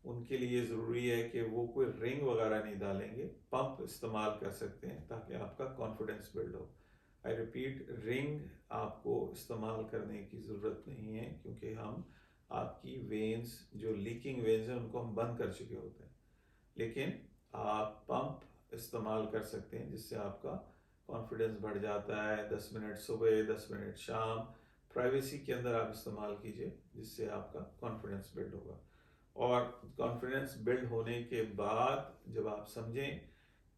उनके लिए ज़रूरी है कि वो कोई रिंग वगैरह नहीं डालेंगे, पंप इस्तेमाल कर सकते हैं ताकि आपका कॉन्फिडेंस बिल्ड हो। आई रिपीट, रिंग आपको इस्तेमाल करने की ज़रूरत नहीं है क्योंकि हम आपकी वेन्स, जो लीकिंग वेन्स हैं, उनको हम बंद कर चुके होते हैं। लेकिन आप पंप इस्तेमाल कर सकते हैं जिससे आपका कॉन्फिडेंस बढ़ जाता है। 10 मिनट सुबह, 10 मिनट शाम, प्राइवेसी के अंदर आप इस्तेमाल कीजिए जिससे आपका कॉन्फिडेंस बिल्ड होगा। और कॉन्फिडेंस बिल्ड होने के बाद जब आप समझें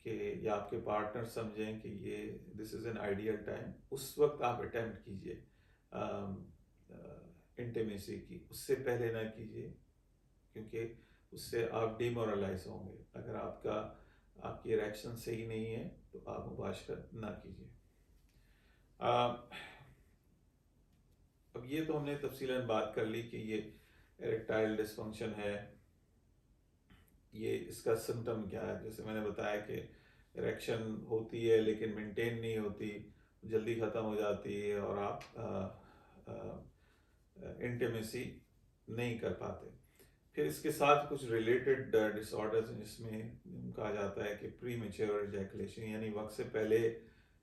कि, या आपके पार्टनर समझें कि ये this is an ideal time, उस वक्त आप अटेम्प्ट कीजिए इंटीमेसी की, उससे पहले ना कीजिए क्योंकि उससे आप डिमोरलाइज होंगे। अगर आपकी इरेक्शन सही नहीं है तो आप मुबाशरत ना कीजिए। अब ये तो हमने तफसीलन बात कर ली कि ये इरेक्टाइल डिसफंक्शन है, ये इसका सिम्टम क्या है। जैसे मैंने बताया कि इरेक्शन होती है लेकिन मेंटेन नहीं होती, जल्दी ख़त्म हो जाती है और आप इंटीमेसी नहीं कर पाते। फिर इसके साथ कुछ रिलेटेड डिसऑर्डर्स हैं जिसमें कहा जाता है कि प्री मेच्योर इजैकुलेशन, यानी वक्त से पहले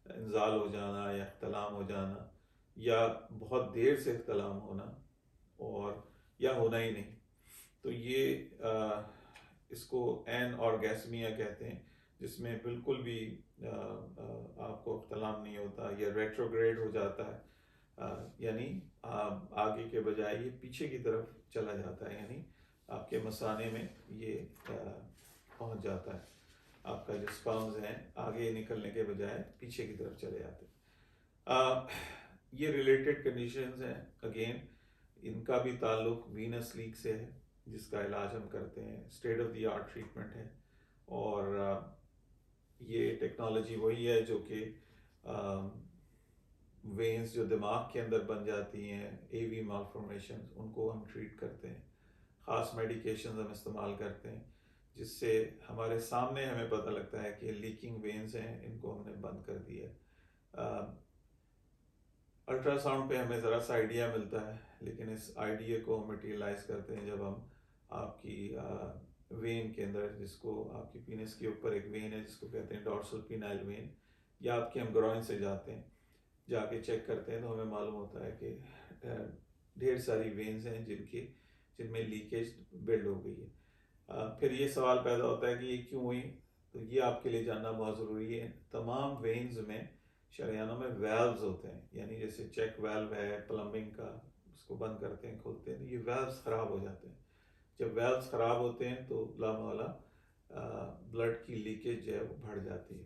इंजाल हो जाना या इख्तलाम हो जाना, या बहुत देर से इख्तलाम होना, और या होना ही नहीं। तो ये इसको एन ऑर्गेस्मिया कहते हैं, जिसमें बिल्कुल भी आपको इख्तलाम नहीं होता, या रेट्रोग्रेड हो जाता है, यानी आगे के बजाय ये पीछे की तरफ चला जाता है, यानी आपके मसाने में ये पहुंच जाता है। आपका जो स्पर्म्स हैं आगे निकलने के बजाय पीछे की तरफ चले जाते हैं। ये रिलेटेड कंडीशंस हैं, अगेन इनका भी ताल्लुक वीनस लीक से है जिसका इलाज हम करते हैं, state of the art treatment है। और ये टेक्नोलॉजी वही है जो कि वेन्स जो दिमाग के अंदर बन जाती हैं, एवी मालफॉर्मेशन, उनको हम ट्रीट करते हैं। ख़ास मेडिकेशन हम इस्तेमाल करते हैं जिससे हमारे सामने हमें पता लगता है कि लीकिंग वेन्स हैं, इनको हमने बंद कर दिया है। अल्ट्रासाउंड पे हमें ज़रा सा आइडिया मिलता है, लेकिन इस आइडिया को हम मटीरियलाइज करते हैं जब हम आपकी वेन के अंदर, जिसको आपकी पीनस के ऊपर एक वेन है जिसको कहते हैं डॉर्सल पीनाइल वेन, या आपके हम ग्रॉइन से जाते हैं, जाके चेक करते हैं तो हमें मालूम होता है कि ढेर सारी वेन्स हैं जिनमें लीकेज बिल्ड हो गई है। फिर ये सवाल पैदा होता है कि ये क्यों हुई, तो ये आपके लिए जानना बहुत ज़रूरी है। तमाम वेन्स में, शरियानों में वेल्व्स होते हैं, यानी जैसे चेक वेल्व है प्लम्बिंग का, उसको बंद करते हैं खोलते हैं तो ये वेल्व्स ख़राब हो जाते हैं। जब वेल्व्स ख़राब होते हैं तो लामौला ब्लड की लीकेज जो है वो बढ़ जाती है।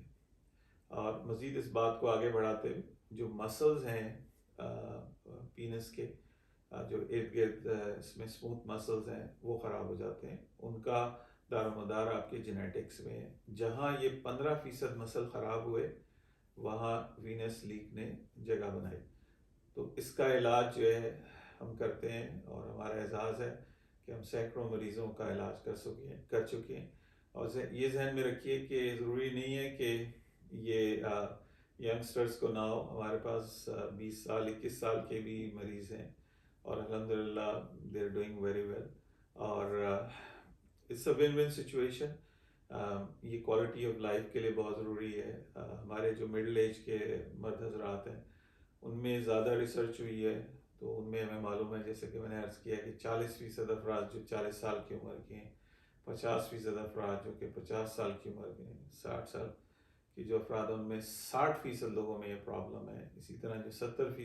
और मज़ीद इस बात को आगे बढ़ाते हुए, जो मसल्स हैं पीनस के, जो इर्द गिर्द इसमें स्मूथ मसल्स हैं, वो ख़राब हो जाते हैं। उनका दारोमदार आपके जेनेटिक्स में है। जहाँ ये 15% मसल ख़राब हुए वहाँ वीनस लीक ने जगह बनाई। तो इसका इलाज जो है हम करते हैं, और हमारा एजाज़ है कि हम सैकड़ों मरीज़ों का इलाज कर चुके हैं। और ये जहन में रखिए कि ज़रूरी नहीं है कि ये यंगस्टर्स को ना हो। हमारे पास 20 साल 21 साल के भी मरीज़ हैं और अल्हम्दुलिल्लाह they are doing very well. और it's a win win situation. ये क्वालिटी ऑफ लाइफ के लिए बहुत ज़रूरी है। हमारे जो मिडिल एज के मर्द हजरात हैं उनमें ज़्यादा रिसर्च हुई है, तो उनमें हमें मालूम है, जैसे कि मैंने अर्ज़ किया कि 40% अफराद जो 40 साल की उम्र के हैं, 50% अफराद जो कि 50 साल की उम्र के हैं, 60 साल की जो अफराद हैं उनमें 60% लोगों में ये प्रॉब्लम है। इसी तरह जो 70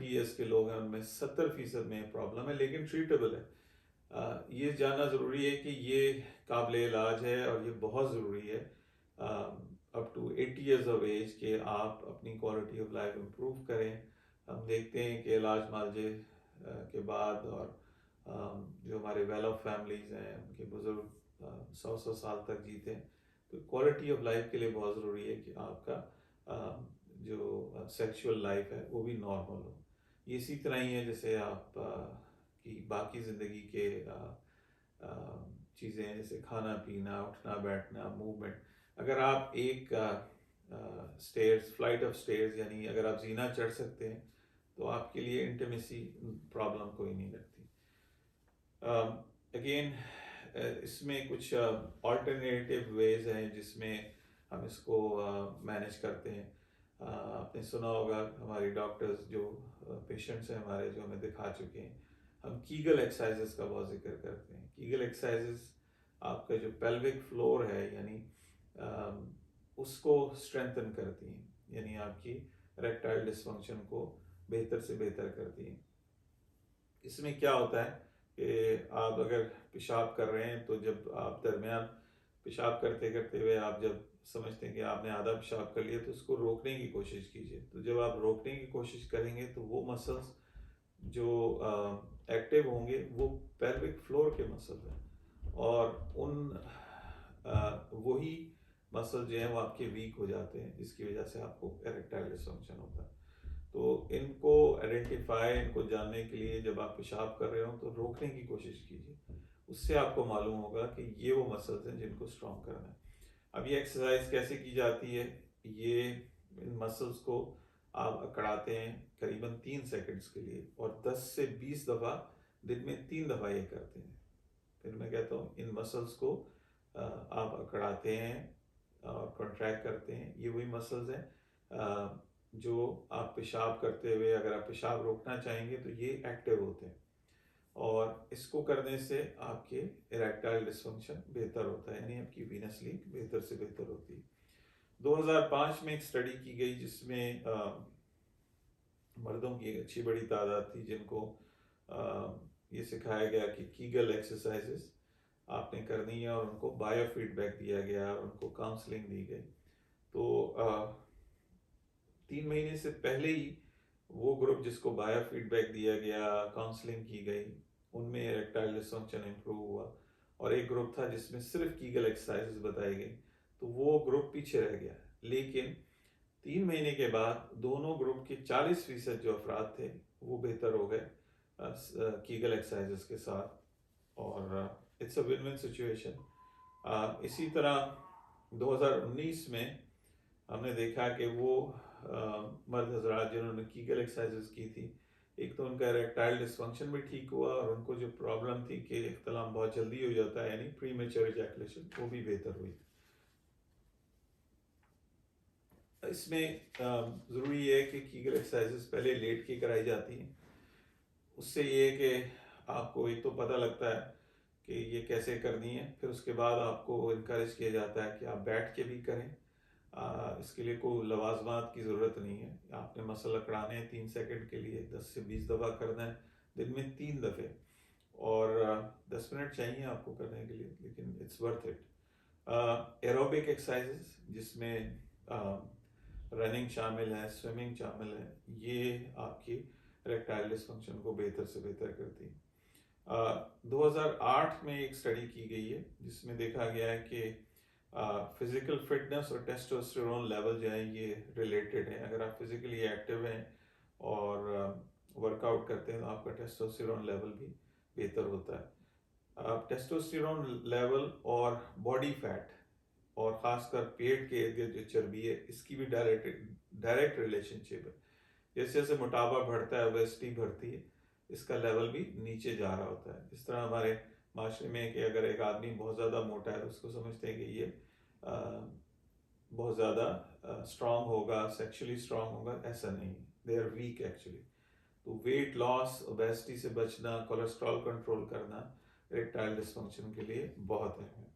ईयर्स के लोग हैं उनमें 70% में प्रॉब्लम है, लेकिन ट्रीटेबल है। ये जानना ज़रूरी है कि ये काबिल इलाज है और ये बहुत ज़रूरी है up to 80 years of age के आप अपनी क्वालिटी ऑफ लाइफ इम्प्रूव करें। हम देखते हैं कि इलाज मालजे के बाद, और जो हमारे वेल ऑफ फैमिलीज़ हैं उनके बुज़ुर्ग 100 साल तक जीते हैं। तो क्वालिटी ऑफ लाइफ के लिए बहुत ज़रूरी है कि आपका जो सेक्सुअल लाइफ है वो भी नॉर्मल हो। ये इसी तरह ही है जैसे आप की बाकी ज़िंदगी के चीज़ें हैं, जैसे खाना पीना, उठना बैठना, मूवमेंट। अगर आप एक स्टेयर्स, फ्लाइट ऑफ स्टेयर्स, यानी अगर आप जीना चढ़ सकते हैं तो आपके लिए इंटीमेसी प्रॉब्लम कोई नहीं लगती। अगेन इसमें कुछ ऑल्टरनेटिव वेज हैं जिसमें हम इसको मैनेज करते हैं। आपने सुना होगा, हमारी डॉक्टर्स जो पेशेंट्स हैं हमारे, जो हमें दिखा चुके हैं, हम कीगल एक्सरसाइजेस का बहुत जिक्र करते हैं। कीगल एक्सरसाइजेस आपका जो पेल्विक फ्लोर है यानी उसको स्ट्रेंथन करती हैं, यानी आपकी इरेक्टाइल डिसफंक्शन को बेहतर से बेहतर करती हैं। इसमें क्या होता है कि आप अगर पेशाब कर रहे हैं, तो जब आप दरमियान पेशाब करते करते हुए आप जब समझते हैं कि आपने आधा पेशाब कर लिया, तो उसको रोकने की कोशिश कीजिए। तो जब आप रोकने की कोशिश करेंगे तो वो मसल्स जो एक्टिव होंगे वो पेल्विक फ्लोर के मसल्स हैं, और उन वही मसल जो है वो आपके वीक हो जाते हैं, जिसकी वजह से आपको इरेक्टाइल डिसफंक्शन होता है। तो इनको आइडेंटिफाई, इनको जानने के लिए जब आप पेशाब कर रहे हो तो रोकने की कोशिश कीजिए। उससे आपको मालूम होगा कि ये वो मसल्स हैं जिनको स्ट्रॉन्ग करना है। अब ये एक्सरसाइज कैसे की जाती है? ये इन मसल्स को आप अकड़ाते हैं करीबन 3 सेकंड्स के लिए, और 10 से 20 दफ़ा दिन में 3 दफ़ा ये करते हैं। फिर मैं कहता हूँ, इन मसल्स को आप अकड़ाते हैं और कॉन्ट्रैक्ट करते हैं। ये वही मसल्स हैं जो आप पेशाब करते हुए, अगर आप पेशाब रोकना चाहेंगे तो ये एक्टिव होते हैं, और इसको करने से आपके इरेक्टाइल डिसफंक्शन बेहतर होता है, यानी आपकी वीनस लीक बेहतर से बेहतर होती है। 2005 में एक स्टडी की गई जिसमें मर्दों की एक अच्छी बड़ी तादाद थी जिनको ये सिखाया गया कि कीगल एक्सरसाइजेस आपने करनी है, और उनको बायो फीडबैक दिया गया और उनको काउंसलिंग दी गई। तो 3 महीने से पहले ही वो ग्रुप जिसको बायो फीडबैक दिया गया, काउंसलिंग की गई, उनमें इरेक्टाइल डिसफंक्शन इंप्रूव हुआ। और एक ग्रुप था जिसमें सिर्फ कीगल एक्सरसाइजेस बताई गई, तो वो ग्रुप पीछे रह गया। लेकिन 3 महीने के बाद दोनों ग्रुप के 40% जो अफराद थे वो बेहतर हो गए कीगल एक्सरसाइजेस के साथ, और it's a win win situation. इसी तरह 2019 में हमने देखा कि वो मर्द हजरात जिन्होंने कीगल एक्सरसाइजेस की थी, एक तो उनका इरेक्टाइल डिसफंक्शन भी ठीक हुआ, और उनको जो प्रॉब्लम थी कि इख्तिलाम बहुत जल्दी हो जाता है यानी प्रीमेच्योर इजैकुलेशन, वो भी बेहतर हुई। इसमें ज़रूरी है कि कीगल एक्सरसाइजेस पहले लेट के कराई जाती हैं। उससे ये है कि आपको एक तो पता लगता है कि ये कैसे करनी है, फिर उसके बाद आपको इनकरेज किया जाता है कि आप बैठ के भी करें। इसके लिए कोई लवाजमात की ज़रूरत नहीं है। आपने मसल अकड़ाने हैं 3 सेकंड के लिए, 10 से 20 दफ़ा करना है दिन में 3 दफ़े, और 10 मिनट चाहिए आपको करने के लिए, लेकिन it's worth it. Aerobic exercises जिसमें रनिंग शामिल है, स्विमिंग शामिल है, ये आपकी इरेक्टाइल डिसफंक्शन को बेहतर से बेहतर करती है। 2008 में एक स्टडी की गई है जिसमें देखा गया है कि फिजिकल फिटनेस और टेस्टोस्टेरोन लेवल जो है ये रिलेटेड है। अगर आप फिजिकली एक्टिव हैं और वर्कआउट करते हैं तो आपका टेस्टोस्टेरोन लेवल भी बेहतर होता है। टेस्टोस्टेरोन लेवल और बॉडी फैट, और ख़ासकर पेट के इर्द गिर्द जो चर्बी है, इसकी भी डायरेक्ट रिलेशनशिप है। जैसे जैसे मोटापा बढ़ता है, ओबेसिटी बढ़ती है, इसका लेवल भी नीचे जा रहा होता है। इस तरह हमारे माशरे में कि अगर एक आदमी बहुत ज़्यादा मोटा है तो उसको समझते हैं कि ये बहुत ज़्यादा स्ट्रांग होगा, सेक्सुअली स्ट्रांग होगा, ऐसा नहीं। They are weak actually. तो वेट लॉस, ओबेसिटी से बचना, कोलेस्ट्रॉल कंट्रोल करना इरेक्टाइल डिसफंक्शन के लिए बहुत अहम है।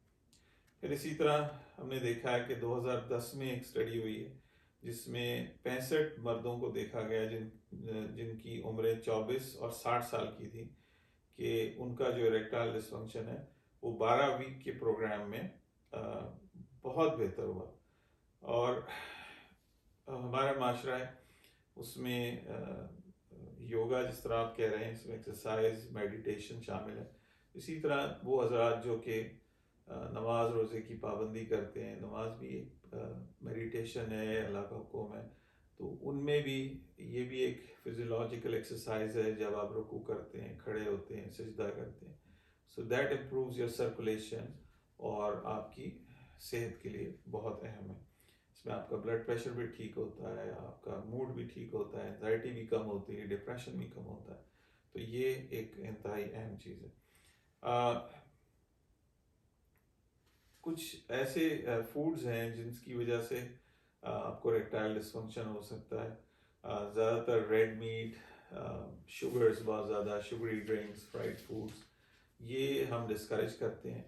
फिर इसी तरह हमने देखा है कि 2010 में एक स्टडी हुई है जिसमें 65 मर्दों को देखा गया जिनकी उम्रें 24 और 60 साल की थी, कि उनका जो इरेक्टाइल डिसफंक्शन है वो 12 वीक के प्रोग्राम में बहुत बेहतर हुआ। और हमारा माशरा है उसमें योगा, जिस तरह आप कह रहे हैं, इसमें एक्सरसाइज, मेडिटेशन शामिल है। इसी तरह वो हजरात जो कि नमाज रोज़े की पाबंदी करते हैं, नमाज भी मेडिटेशन है, अल्लाह का हुक्म है, तो उनमें भी ये भी एक फिजियोलॉजिकल एक्सरसाइज है। जब आप रुकू करते हैं, खड़े होते हैं, सजदा करते हैं, so that improves your circulation और आपकी सेहत के लिए बहुत अहम है। इसमें आपका ब्लड प्रेशर भी ठीक होता है, आपका मूड भी ठीक होता है, एंजाइटी भी कम होती है, डिप्रेशन भी कम होता है। तो ये एक इंतहाई अहम चीज़ है। कुछ ऐसे फूड्स हैं जिनकी वजह से आपको रेक्टाइल डिस्फंक्शन हो सकता है। ज़्यादातर रेड मीट, शुगर्स, बहुत ज़्यादा शुगरी ड्रिंक्स, फ्राइड फूड्स, ये हम डिस्करेज करते हैं।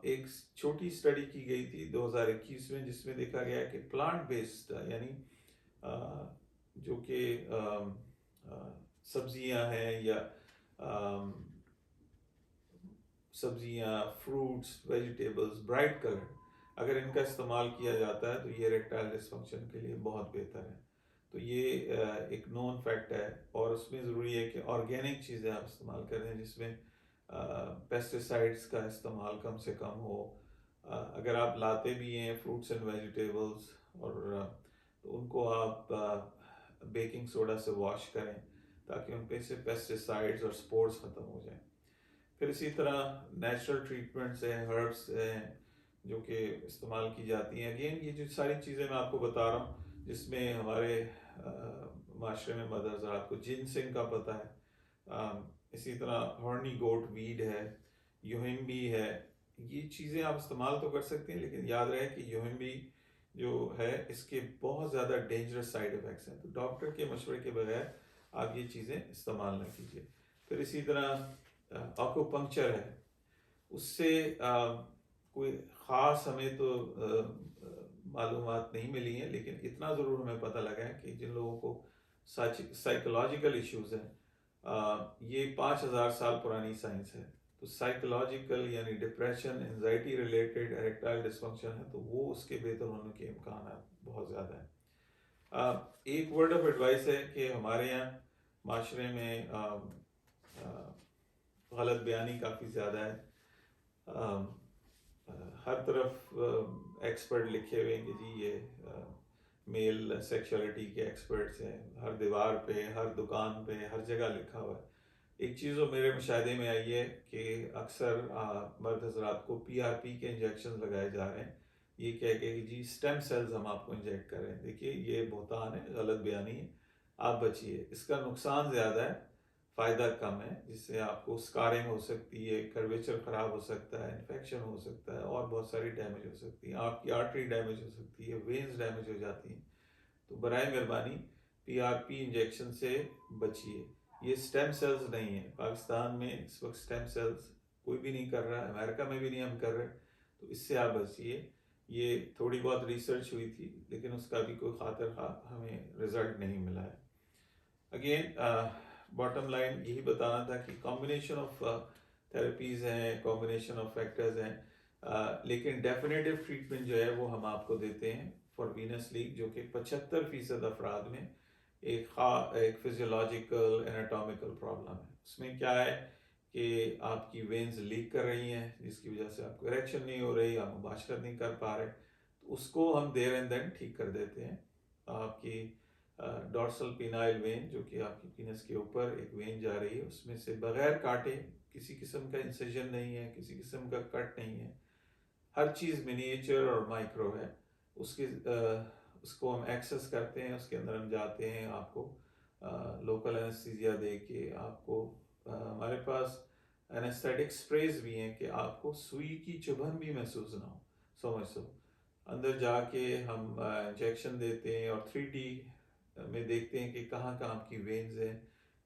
एक छोटी स्टडी की गई थी 2021 में, जिसमें देखा गया कि प्लांट बेस्ड यानी जो कि सब्जियां हैं या सब्जियां, फ्रूट्स, वेजिटेबल्स, ब्राइट कलर, अगर इनका इस्तेमाल किया जाता है तो ये रेक्टाइल डिस्फंक्शन के लिए बहुत बेहतर है। तो ये एक नोन फैक्ट है, और उसमें ज़रूरी है कि ऑर्गेनिक चीज़ें आप इस्तेमाल करें जिसमें पेस्टिसाइड्स का इस्तेमाल कम से कम हो। अगर आप लाते भी हैं फ्रूट्स एंड वेजिटेबल्स, और तो उनको आप बेकिंग सोडा से वॉश करें ताकि उन पे से पेस्टिसाइड्स और स्पोर्स ख़त्म हो जाएं। फिर इसी तरह नेचुरल ट्रीटमेंट्स हैं, हर्ब्स हैं जो कि इस्तेमाल की जाती हैं। अगेन ये जो सारी चीज़ें मैं आपको बता रहा हूँ, जिसमें हमारे माशरे में मदर हज़रात को जिनसिंग का पता है, इसी तरह हॉर्नी गोट वीड है, योहिम्बी है, ये चीज़ें आप इस्तेमाल तो कर सकते हैं, लेकिन याद रहे कि योहिम्बी जो है इसके बहुत ज़्यादा डेंजरस साइड इफ़ेक्ट्स हैं, तो डॉक्टर के मशवरे के बगैर आप ये चीज़ें इस्तेमाल ना कीजिए। फिर इसी तरह आक्यूपंक्चर है, उससे कोई ख़ास हमें तो मालूमात नहीं मिली हैं, लेकिन इतना ज़रूर हमें पता लगा है कि जिन लोगों को साइकोलॉजिकल इश्यूज़ हैं, ये 5000 साल पुरानी साइंस है, तो साइकोलॉजिकल यानी depression, anxiety related erectile dysfunction है, तो वो उसके बेहतर होने के इम्कान बहुत ज़्यादा है। एक वर्ड ऑफ एडवाइस है कि हमारे यहाँ माशरे में गलत बयानी काफ़ी ज़्यादा है। हर तरफ एक्सपर्ट लिखे हुए हैं कि जी ये मेल सेक्सुअलिटी के एक्सपर्ट्स हैं, हर दीवार पे, हर दुकान पे, हर जगह लिखा हुआ है। एक चीज़ जो मेरे मुशाहदे में आई है कि अक्सर मर्द हजरात को PRP के इंजेक्शन लगाए जा रहे हैं, ये कह के कि जी स्टेम सेल्स हम आपको इंजेक्ट कर रहे हैं। देखिए ये बहतान है, गलत बयानी है, आप बचिए। इसका नुकसान ज़्यादा है, फ़ायदा कम है, जिससे आपको स्कारिंग हो सकती है, कर्वेचर ख़राब हो सकता है, इन्फेक्शन हो सकता है, और बहुत सारी डैमेज हो सकती है, आपकी आर्टरी डैमेज हो सकती है, वेन्स डैमेज हो जाती हैं। तो बराए मेहरबानी PRP इंजेक्शन से बचिए। ये स्टेम सेल्स नहीं है, पाकिस्तान में इस वक्त स्टेम सेल्स कोई भी नहीं कर रहा है, अमेरिका में भी नहीं हम कर रहे, तो इससे आप बचिए। ये थोड़ी बहुत रिसर्च हुई थी, लेकिन उसका भी कोई खातिर खा हमें रिजल्ट नहीं मिला है। अगेन बॉटम लाइन यही बताना था कि कॉम्बिनेशन ऑफ थेरेपीज़ हैं, कॉम्बिनेशन ऑफ फैक्टर्स हैं, लेकिन डेफिनेटिव ट्रीटमेंट जो है वो हम आपको देते हैं फॉर वीनस लीक, जो कि 75% अफराद में एक फिजियोलॉजिकल एनाटॉमिकल प्रॉब्लम है। उसमें क्या है कि आपकी वेन्स लीक कर रही हैं, जिसकी वजह से आपको इरेक्शन नहीं हो रही, आप मुबाशरत नहीं कर पा रहे, तो उसको हम देर एंड देन ठीक कर देते हैं। आपकी डॉर्सल पिनाइल वेन, जो कि आपकी पीनस के ऊपर एक वेन जा रही है, उसमें से बगैर काटे, किसी किस्म का इंसिजन नहीं है, किसी किस्म का कट नहीं है, हर चीज़ मिनिएचर और माइक्रो है, उसके उसको हम एक्सेस करते हैं, उसके अंदर हम जाते हैं, आपको लोकल एनेस्थीसिया दे के आपको हमारे पास एनेस्थेटिक स्प्रेज भी हैं कि आपको सुई की चुभन भी महसूस ना हो, समझ सो अंदर जाके हम इंजेक्शन देते हैं, और 3D में देखते हैं कि कहाँ कहाँ आपकी वेन्स हैं,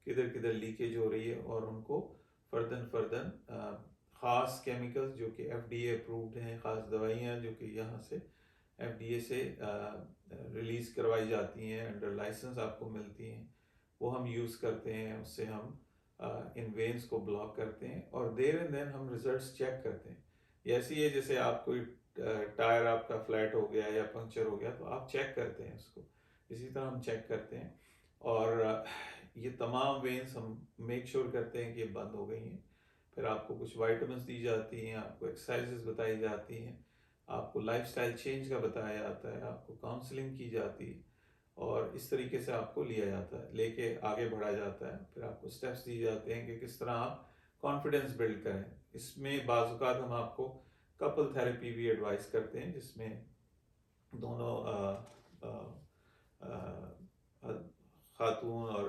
किधर किधर लीकेज हो रही है, और उनको फर्दन फर्दन ख़ास केमिकल्स जो कि FDA अप्रूव्ड हैं, ख़ास दवाइयाँ जो कि यहाँ से FDA से रिलीज़ करवाई जाती हैं, अंडर लाइसेंस आपको मिलती हैं, वो हम यूज़ करते हैं। उससे हम इन वेन्स को ब्लॉक करते हैं, और देर एंड देन हम रिजल्ट्स चेक करते हैं। ये ऐसी है जैसे आप कोई टायर आपका फ्लैट हो गया या पंक्चर हो गया, तो आप चेक करते हैं उसको, इसी तरह हम चेक करते हैं, और ये तमाम वेन्स हम मेक श्योर करते हैं कि ये बंद हो गई हैं। फिर आपको कुछ वाइटामिन दी जाती हैं, आपको एक्सरसाइजेस बताई जाती हैं, आपको लाइफस्टाइल चेंज का बताया जाता है, आपको काउंसलिंग की जाती है, और इस तरीके से आपको लिया जाता है, लेके आगे बढ़ा जाता है। फिर आपको स्टेप्स दिए जाते हैं कि किस तरह आप कॉन्फिडेंस बिल्ड करें। इसमें बाज़-औक़ात हम आपको कपल थेरेपी भी एडवाइस करते हैं, जिसमें दोनों खातून और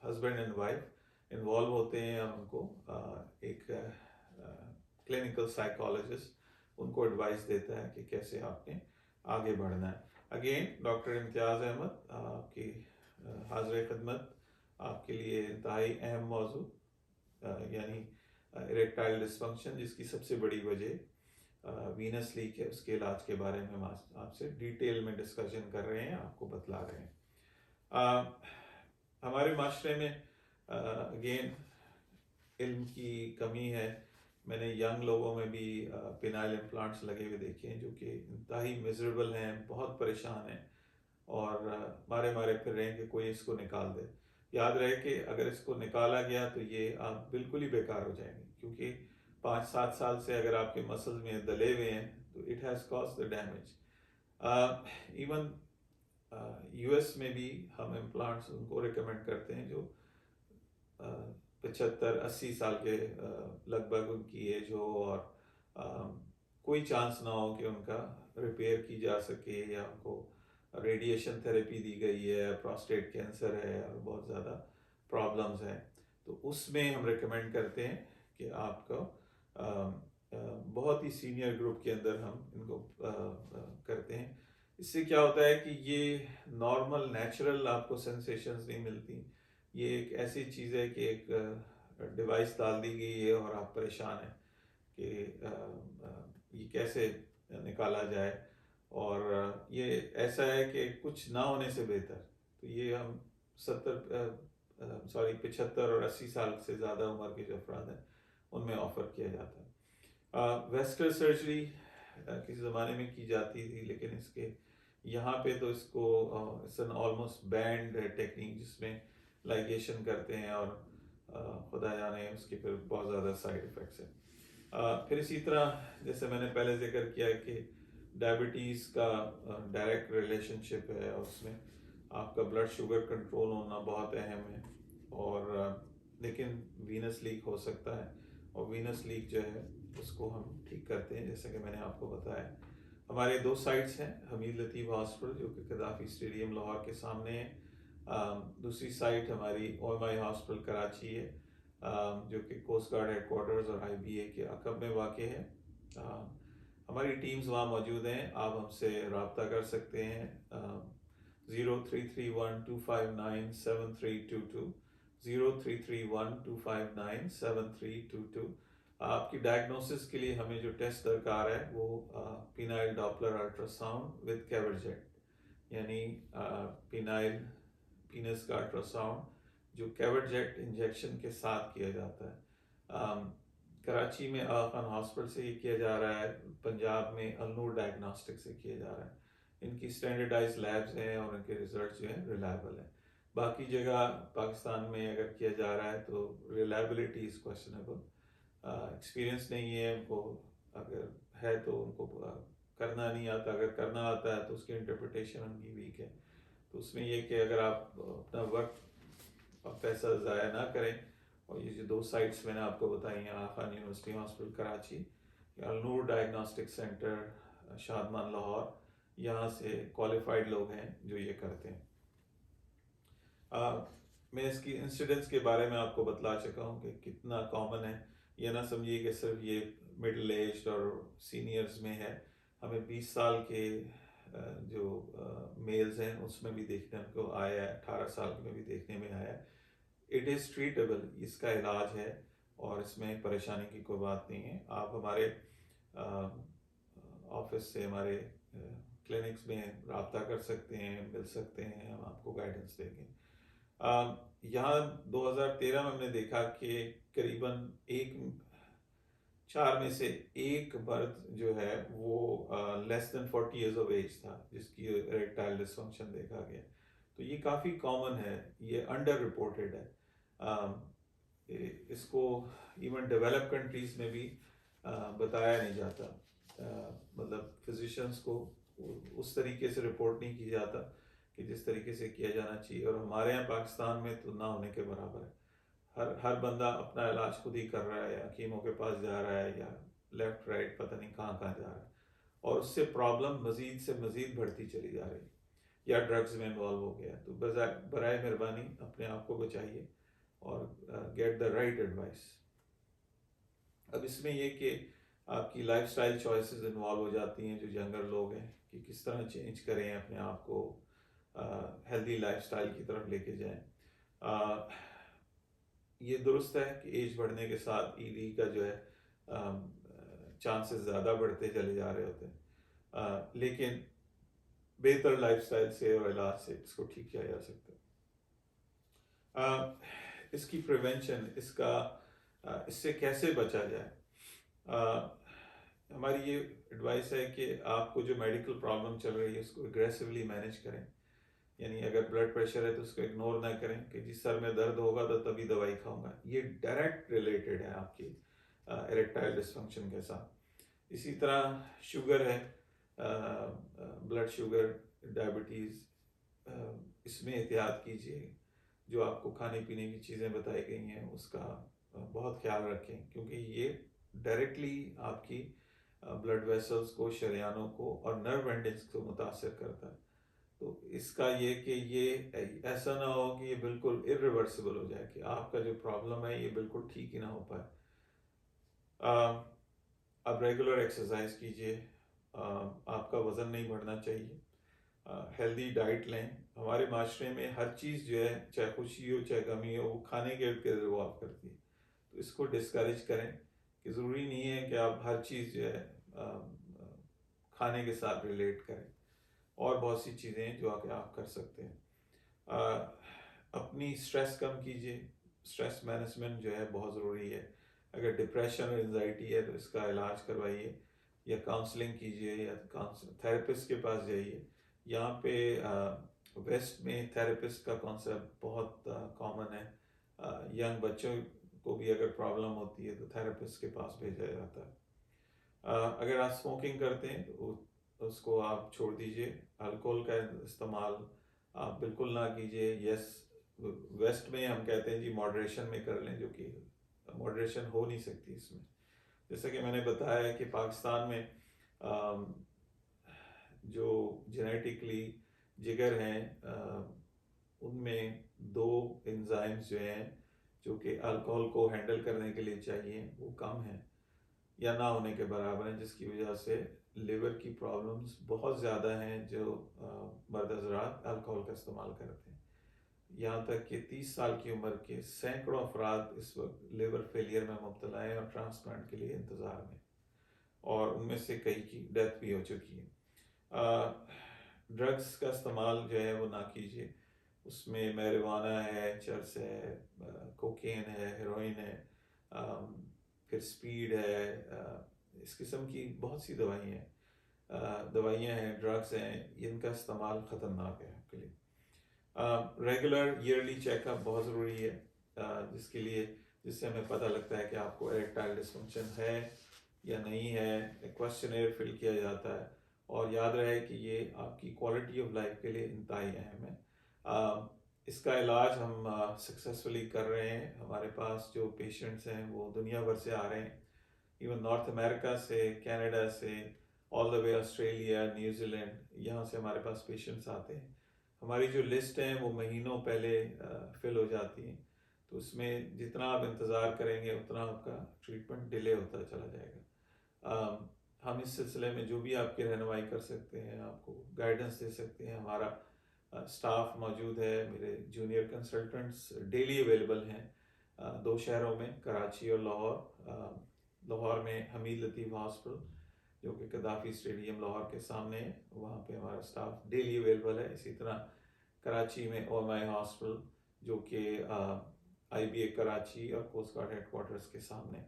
हस्बैंड एंड वाइफ इन्वॉल्व होते हैं हम उनको एक क्लिनिकल साइकोलॉजिस्ट उनको एडवाइस देता है कि कैसे आपने आगे बढ़ना है। अगेन डॉक्टर इम्तियाज़ अहमद आपकी हाज़िर खिदमत आपके लिए इंतहाई अहम मौजू यानी इरेक्टाइल डिस्फंक्शन जिसकी सबसे बड़ी वजह वीनस लीक है, उसके इलाज के बारे में हम आपसे डिटेल में डिस्कशन कर रहे हैं, आपको बतला रहे हैं। हमारे माशरे में अगेन इल्म की कमी है। मैंने यंग लोगों में भी पिनाइल इम्प्लांट्स लगे हुए देखे हैं जो कि इंतहाई मिजरेबल हैं, बहुत परेशान हैं और मारे मारे फिर रहे हैं कि कोई इसको निकाल दे। याद रहे कि अगर इसको निकाला गया तो ये आप बिल्कुल ही बेकार हो जाएंगे, क्योंकि 5-7 साल से अगर आपके मसल्स में दले हुए हैं तो it has cause the damage. Even US में भी हम इम्प्लांट्स उनको रिकमेंड करते हैं जो 75-80 साल के लगभग उनकी एज हो और कोई चांस ना हो कि उनका रिपेयर की जा सके या उनको रेडिएशन थेरेपी दी गई है, प्रोस्टेट कैंसर है और बहुत ज़्यादा प्रॉब्लम्स हैं, तो उसमें हम रिकमेंड करते हैं कि आपको बहुत ही सीनियर ग्रुप के अंदर हम इनको करते हैं। इससे क्या होता है कि ये नॉर्मल नेचुरल आपको सेंसेशंस नहीं मिलती। ये एक ऐसी चीज़ है कि एक डिवाइस डाल दी गई है और आप परेशान हैं कि ये कैसे निकाला जाए, और ये ऐसा है कि कुछ ना होने से बेहतर। तो ये हम 75 और 80 साल से ज़्यादा उम्र के जो अफराद हैं उनमें ऑफ़र किया जाता है। वेस्टर सर्जरी किसी ज़माने में की जाती थी, लेकिन इसके यहाँ पे तो इसको it's an almost band technique जिसमें लाइगेशन करते हैं और खुदा जाने उसके फिर बहुत ज़्यादा साइड इफ़ेक्ट्स हैं। फिर इसी तरह जैसे मैंने पहले जिक्र किया कि डायबिटीज़ का डायरेक्ट रिलेशनशिप है और उसमें आपका ब्लड शुगर कंट्रोल होना बहुत अहम है, और लेकिन वीनस लीक हो सकता है, और वीनस लीक जो है उसको हम ठीक करते हैं जैसे कि मैंने आपको बताया। हमारे 2 साइट्स हैं, हमीद लतीफ़ हॉस्पिटल जो कि गद्दाफ़ी स्टेडियम लाहौर के सामने है। दूसरी साइट हमारी OMI हॉस्पिटल कराची है जो कि कोस्ट गार्ड हेडकोार्टर्स और IBA के अकब में वाक़ है। हमारी टीम्स वहाँ मौजूद हैं, आप हमसे रब्ता कर सकते हैं 0331-259-7322 0331-259-7322। आपकी डायग्नोसिस के लिए हमें जो टेस्ट दरकार है वो पिनाइल डॉपलर अल्ट्रासाउंड विद कैवर्जेट, यानी पिनाइल पीनस का अल्ट्रासाउंड जो कैवर्जेट इंजेक्शन के साथ किया जाता है। कराची में आगा खान हॉस्पिटल से ये किया जा रहा है, पंजाब में अलनूर डायग्नोस्टिक से किया जा रहा है। इनकी स्टैंडर्डाइज लैब्स हैं और इनके रिजल्ट जो हैं रिलायबल हैं। बाकी जगह पाकिस्तान में अगर किया जा रहा है तो रिलायबिलिटी इज़ क्वेश्चनेबल, एक्सपीरियंस नहीं है उनको, अगर है तो उनको करना नहीं आता, अगर करना आता है तो उसकी इंटरप्रिटेशन उनकी वीक है। तो उसमें ये कि अगर आप अपना वक्त और पैसा ज़ाया ना करें, और ये जो 2 साइट्स मैंने आपको बताई हैं, Aga Khan university hospital Karachi, Alnoor diagnostic centre Shadman Lahore, यहाँ से क्वालिफाइड लोग हैं जो ये करते हैं। मैं इसकी इंसिडेंस के बारे में आपको बतला चुका हूँ कि कितना कॉमन है। ये ना समझिए कि सिर्फ ये मिडिल एज और सीनियर्स में है, हमें 20 साल के जो मेल्स हैं उसमें भी देखने को आया है, 18 साल में भी देखने में आया है। इट इज़ ट्रीटेबल, इसका इलाज है और इसमें परेशानी की कोई बात नहीं है। आप हमारे ऑफिस से, हमारे क्लिनिक्स में रब्ता कर सकते हैं, मिल सकते हैं, हम आपको गाइडेंस देंगे। यहाँ 2013 में हमने देखा कि करीबन 4 में से 1 मर्द जो है वो less than 40 years of age था जिसकी इरेक्टाइल डिसफंक्शन देखा गया। तो ये काफ़ी कॉमन है, ये अंडर रिपोर्टेड है। इसको इवन डेवलप कंट्रीज़ में भी बताया नहीं जाता, मतलब फिजिशियंस को उस तरीके से रिपोर्ट नहीं की जाता कि जिस तरीके से किया जाना चाहिए, और हमारे यहाँ पाकिस्तान में तो ना होने के बराबर है। हर बंदा अपना इलाज खुद ही कर रहा है, या हकीमों के पास जा रहा है, या लेफ्ट राइट पता नहीं कहाँ कहाँ जा रहा है, और उससे प्रॉब्लम मज़ीद से मज़ीद बढ़ती चली जा रही, या ड्रग्स में इन्वॉल्व हो गया। तो बराए मेहरबानी अपने आप को बचाइए और गेट द राइट एडवाइस। अब इसमें ये कि आपकी लाइफस्टाइल चॉइसेस इन्वॉल्व हो जाती हैं, जो यंगर लोग हैं, कि किस तरह चेंज करें अपने आप को, हेल्दी लाइफस्टाइल की तरफ लेके जाएं। ये दुरुस्त है कि एज बढ़ने के साथ ईडी का जो है चांसेस ज़्यादा बढ़ते चले जा रहे होते हैं, लेकिन बेहतर लाइफस्टाइल से और इलाज से इसको ठीक किया जा सकता है। इसकी प्रिवेंशन, इससे कैसे बचा जाए? हमारी ये एडवाइस है कि आपको जो मेडिकल प्रॉब्लम चल रही है उसको एग्रेसिवली मैनेज करें। यानी अगर ब्लड प्रेशर है तो उसको इग्नोर ना करें कि जिस सर में दर्द होगा तो तभी दवाई खाऊंगा। ये डायरेक्ट रिलेटेड है आपकी इरेक्टाइल डिसफंक्शन के साथ। इसी तरह शुगर है, ब्लड शुगर, डायबिटीज़, इसमें एहतियात कीजिए। जो आपको खाने पीने की चीज़ें बताई गई हैं उसका बहुत ख्याल रखें, क्योंकि ये डायरेक्टली आपकी ब्लड वेसल्स को, शरियानों को और नर्व एंडिंग्स को मुतासर करता है। तो इसका ये कि ये ऐसा ना हो कि ये बिल्कुल इरिवर्सिबल हो जाए, कि आपका जो प्रॉब्लम है ये बिल्कुल ठीक ही ना हो पाए। आप रेगुलर एक्सरसाइज कीजिए। आपका वज़न नहीं बढ़ना चाहिए। हेल्दी डाइट लें। हमारे माशरे में हर चीज़ जो है, चाहे खुशी हो चाहे गमी हो, वो खाने के इर्द गिर्द रिवॉल्व करती है। तो इसको डिस्करेज करें कि ज़रूरी नहीं है कि आप हर चीज़ जो है खाने के साथ रिलेट करें। और बहुत सी चीज़ें हैं जो आप कर सकते हैं। अपनी स्ट्रेस कम कीजिए। स्ट्रेस मैनेजमेंट जो है बहुत ज़रूरी है। अगर डिप्रेशन और एंजाइटी है तो इसका इलाज करवाइए, या काउंसलिंग कीजिए, या थेरेपिस्ट के पास जाइए। यहाँ पे वेस्ट में थेरेपिस्ट का कॉन्सेप्ट बहुत कॉमन है। यंग बच्चों को भी अगर प्रॉब्लम होती है तो थेरेपिस्ट के पास भेजा जाता है। अगर आप स्मोकिंग करते हैं तो उसको आप छोड़ दीजिए। अल्कोहल का इस्तेमाल आप बिल्कुल ना कीजिए। यस, वेस्ट में हम कहते हैं जी मॉडरेशन में कर लें, जो कि मॉडरेशन हो नहीं सकती इसमें। जैसा कि मैंने बताया कि पाकिस्तान में जो जेनेटिकली जिगर हैं, उनमें 2 एंजाइम्स जो हैं, जो कि अल्कोहल को हैंडल करने के लिए चाहिए, वो कम हैं या ना होने के बराबर हैं, जिसकी वजह से लिवर की प्रॉब्लम्स बहुत ज़्यादा हैं जो मर्द हज़रात अल्कोहल का इस्तेमाल करते हैं। यहाँ तक कि 30 साल की उम्र के सैकड़ों अफराद इस वक्त लिवर फेलियर में मुब्तला हैं और ट्रांसप्लांट के लिए इंतज़ार में, और उनमें से कई की डेथ भी हो चुकी है। ड्रग्स का इस्तेमाल जो है वो ना कीजिए। उसमें मैरिजुआना है, चरस है, कोकेन है, हेरोइन है, फिर स्पीड है, इस किस्म की बहुत सी दवाइयाँ हैं, ड्रग्स हैं, इनका इस्तेमाल ख़तरनाक है आपके लिए। रेगुलर ईयरली चेकअप बहुत ज़रूरी है, जिससे हमें पता लगता है कि आपको इरेक्टाइल डिसफंक्शन है या नहीं है। क्वेश्चनेयर फिल किया जाता है, और याद रहे कि ये आपकी क्वालिटी ऑफ लाइफ के लिए इंतहाई अहम है। इसका इलाज हम सक्सेसफुली कर रहे हैं। हमारे पास जो पेशेंट्स हैं वो दुनिया भर से आ रहे हैं, इवन नॉर्थ अमेरिका से, कनाडा से, all the way Australia, New Zealand, यहाँ से हमारे पास पेशेंट्स आते हैं। हमारी जो लिस्ट है वो महीनों पहले फिल हो जाती है, तो उसमें जितना आप इंतज़ार करेंगे उतना आपका ट्रीटमेंट डिले होता चला जाएगा। हम इस सिलसिले में जो भी आपकी रहनुमाई कर सकते हैं, आपको गाइडेंस दे सकते हैं। हमारा स्टाफ मौजूद है, मेरे जूनियर कंसल्टेंट्स डेली अवेलेबल हैं 2 शहरों में, कराची और लाहौर। लाहौर में हमीद लतीफ़ हॉस्पिटल, जो कि कदाफ़ी स्टेडियम लाहौर के सामने है, वहाँ पे हमारा स्टाफ डेली अवेलेबल है। इसी तरह कराची में OMI हॉस्पिटल, जो कि IBA कराची और कोस्ट गार्ड हेडक्वार्टर्स के सामने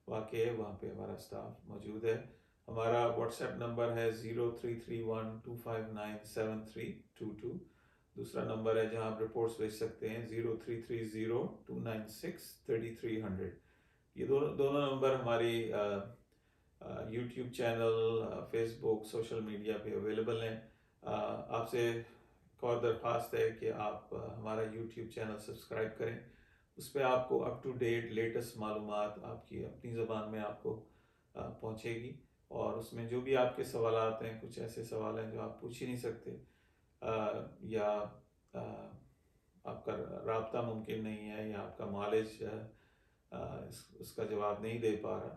वाक़ है, वहाँ पे हमारा स्टाफ मौजूद है। हमारा व्हाट्सएप नंबर है 0331259732। दूसरा नंबर है जहाँ आप रिपोर्ट्स भेज सकते हैं 033029633300। ये दोनों नंबर हमारी YouTube channel, Facebook, social media पे अवेलेबल हैं। आपसे एक और दरख्वास्त है कि आप हमारा यूट्यूब चैनल सब्सक्राइब करें। उस पर आपको अप टू डेट लेटेस्ट मालूमात आपकी अपनी ज़बान में आपको पहुँचेगी, और उसमें जो भी आपके सवाल आते हैं, कुछ ऐसे सवाल हैं जो आप पूछ ही नहीं सकते, या आपका राब्ता मुमकिन नहीं है या आपका मालिज उसका जवाब नहीं दे पा रहा,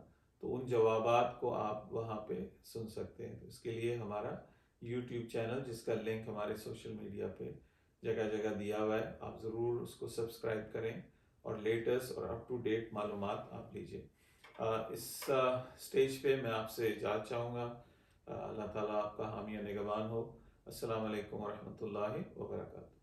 तो उन जवाबात को आप वहाँ पे सुन सकते हैं। तो इसके लिए हमारा यूट्यूब चैनल, जिसका लिंक हमारे सोशल मीडिया पे जगह जगह दिया हुआ है, आप ज़रूर उसको सब्सक्राइब करें और लेटेस्ट और अप टू डेट मालूमात आप लीजिए। इस स्टेज पे मैं आपसे इजाज़त चाहूँगा। अल्लाह ताला आपका हामी और निगहबान हो। अस्सलाम वालेकुम व रहमतुल्लाहि व बरकातहू।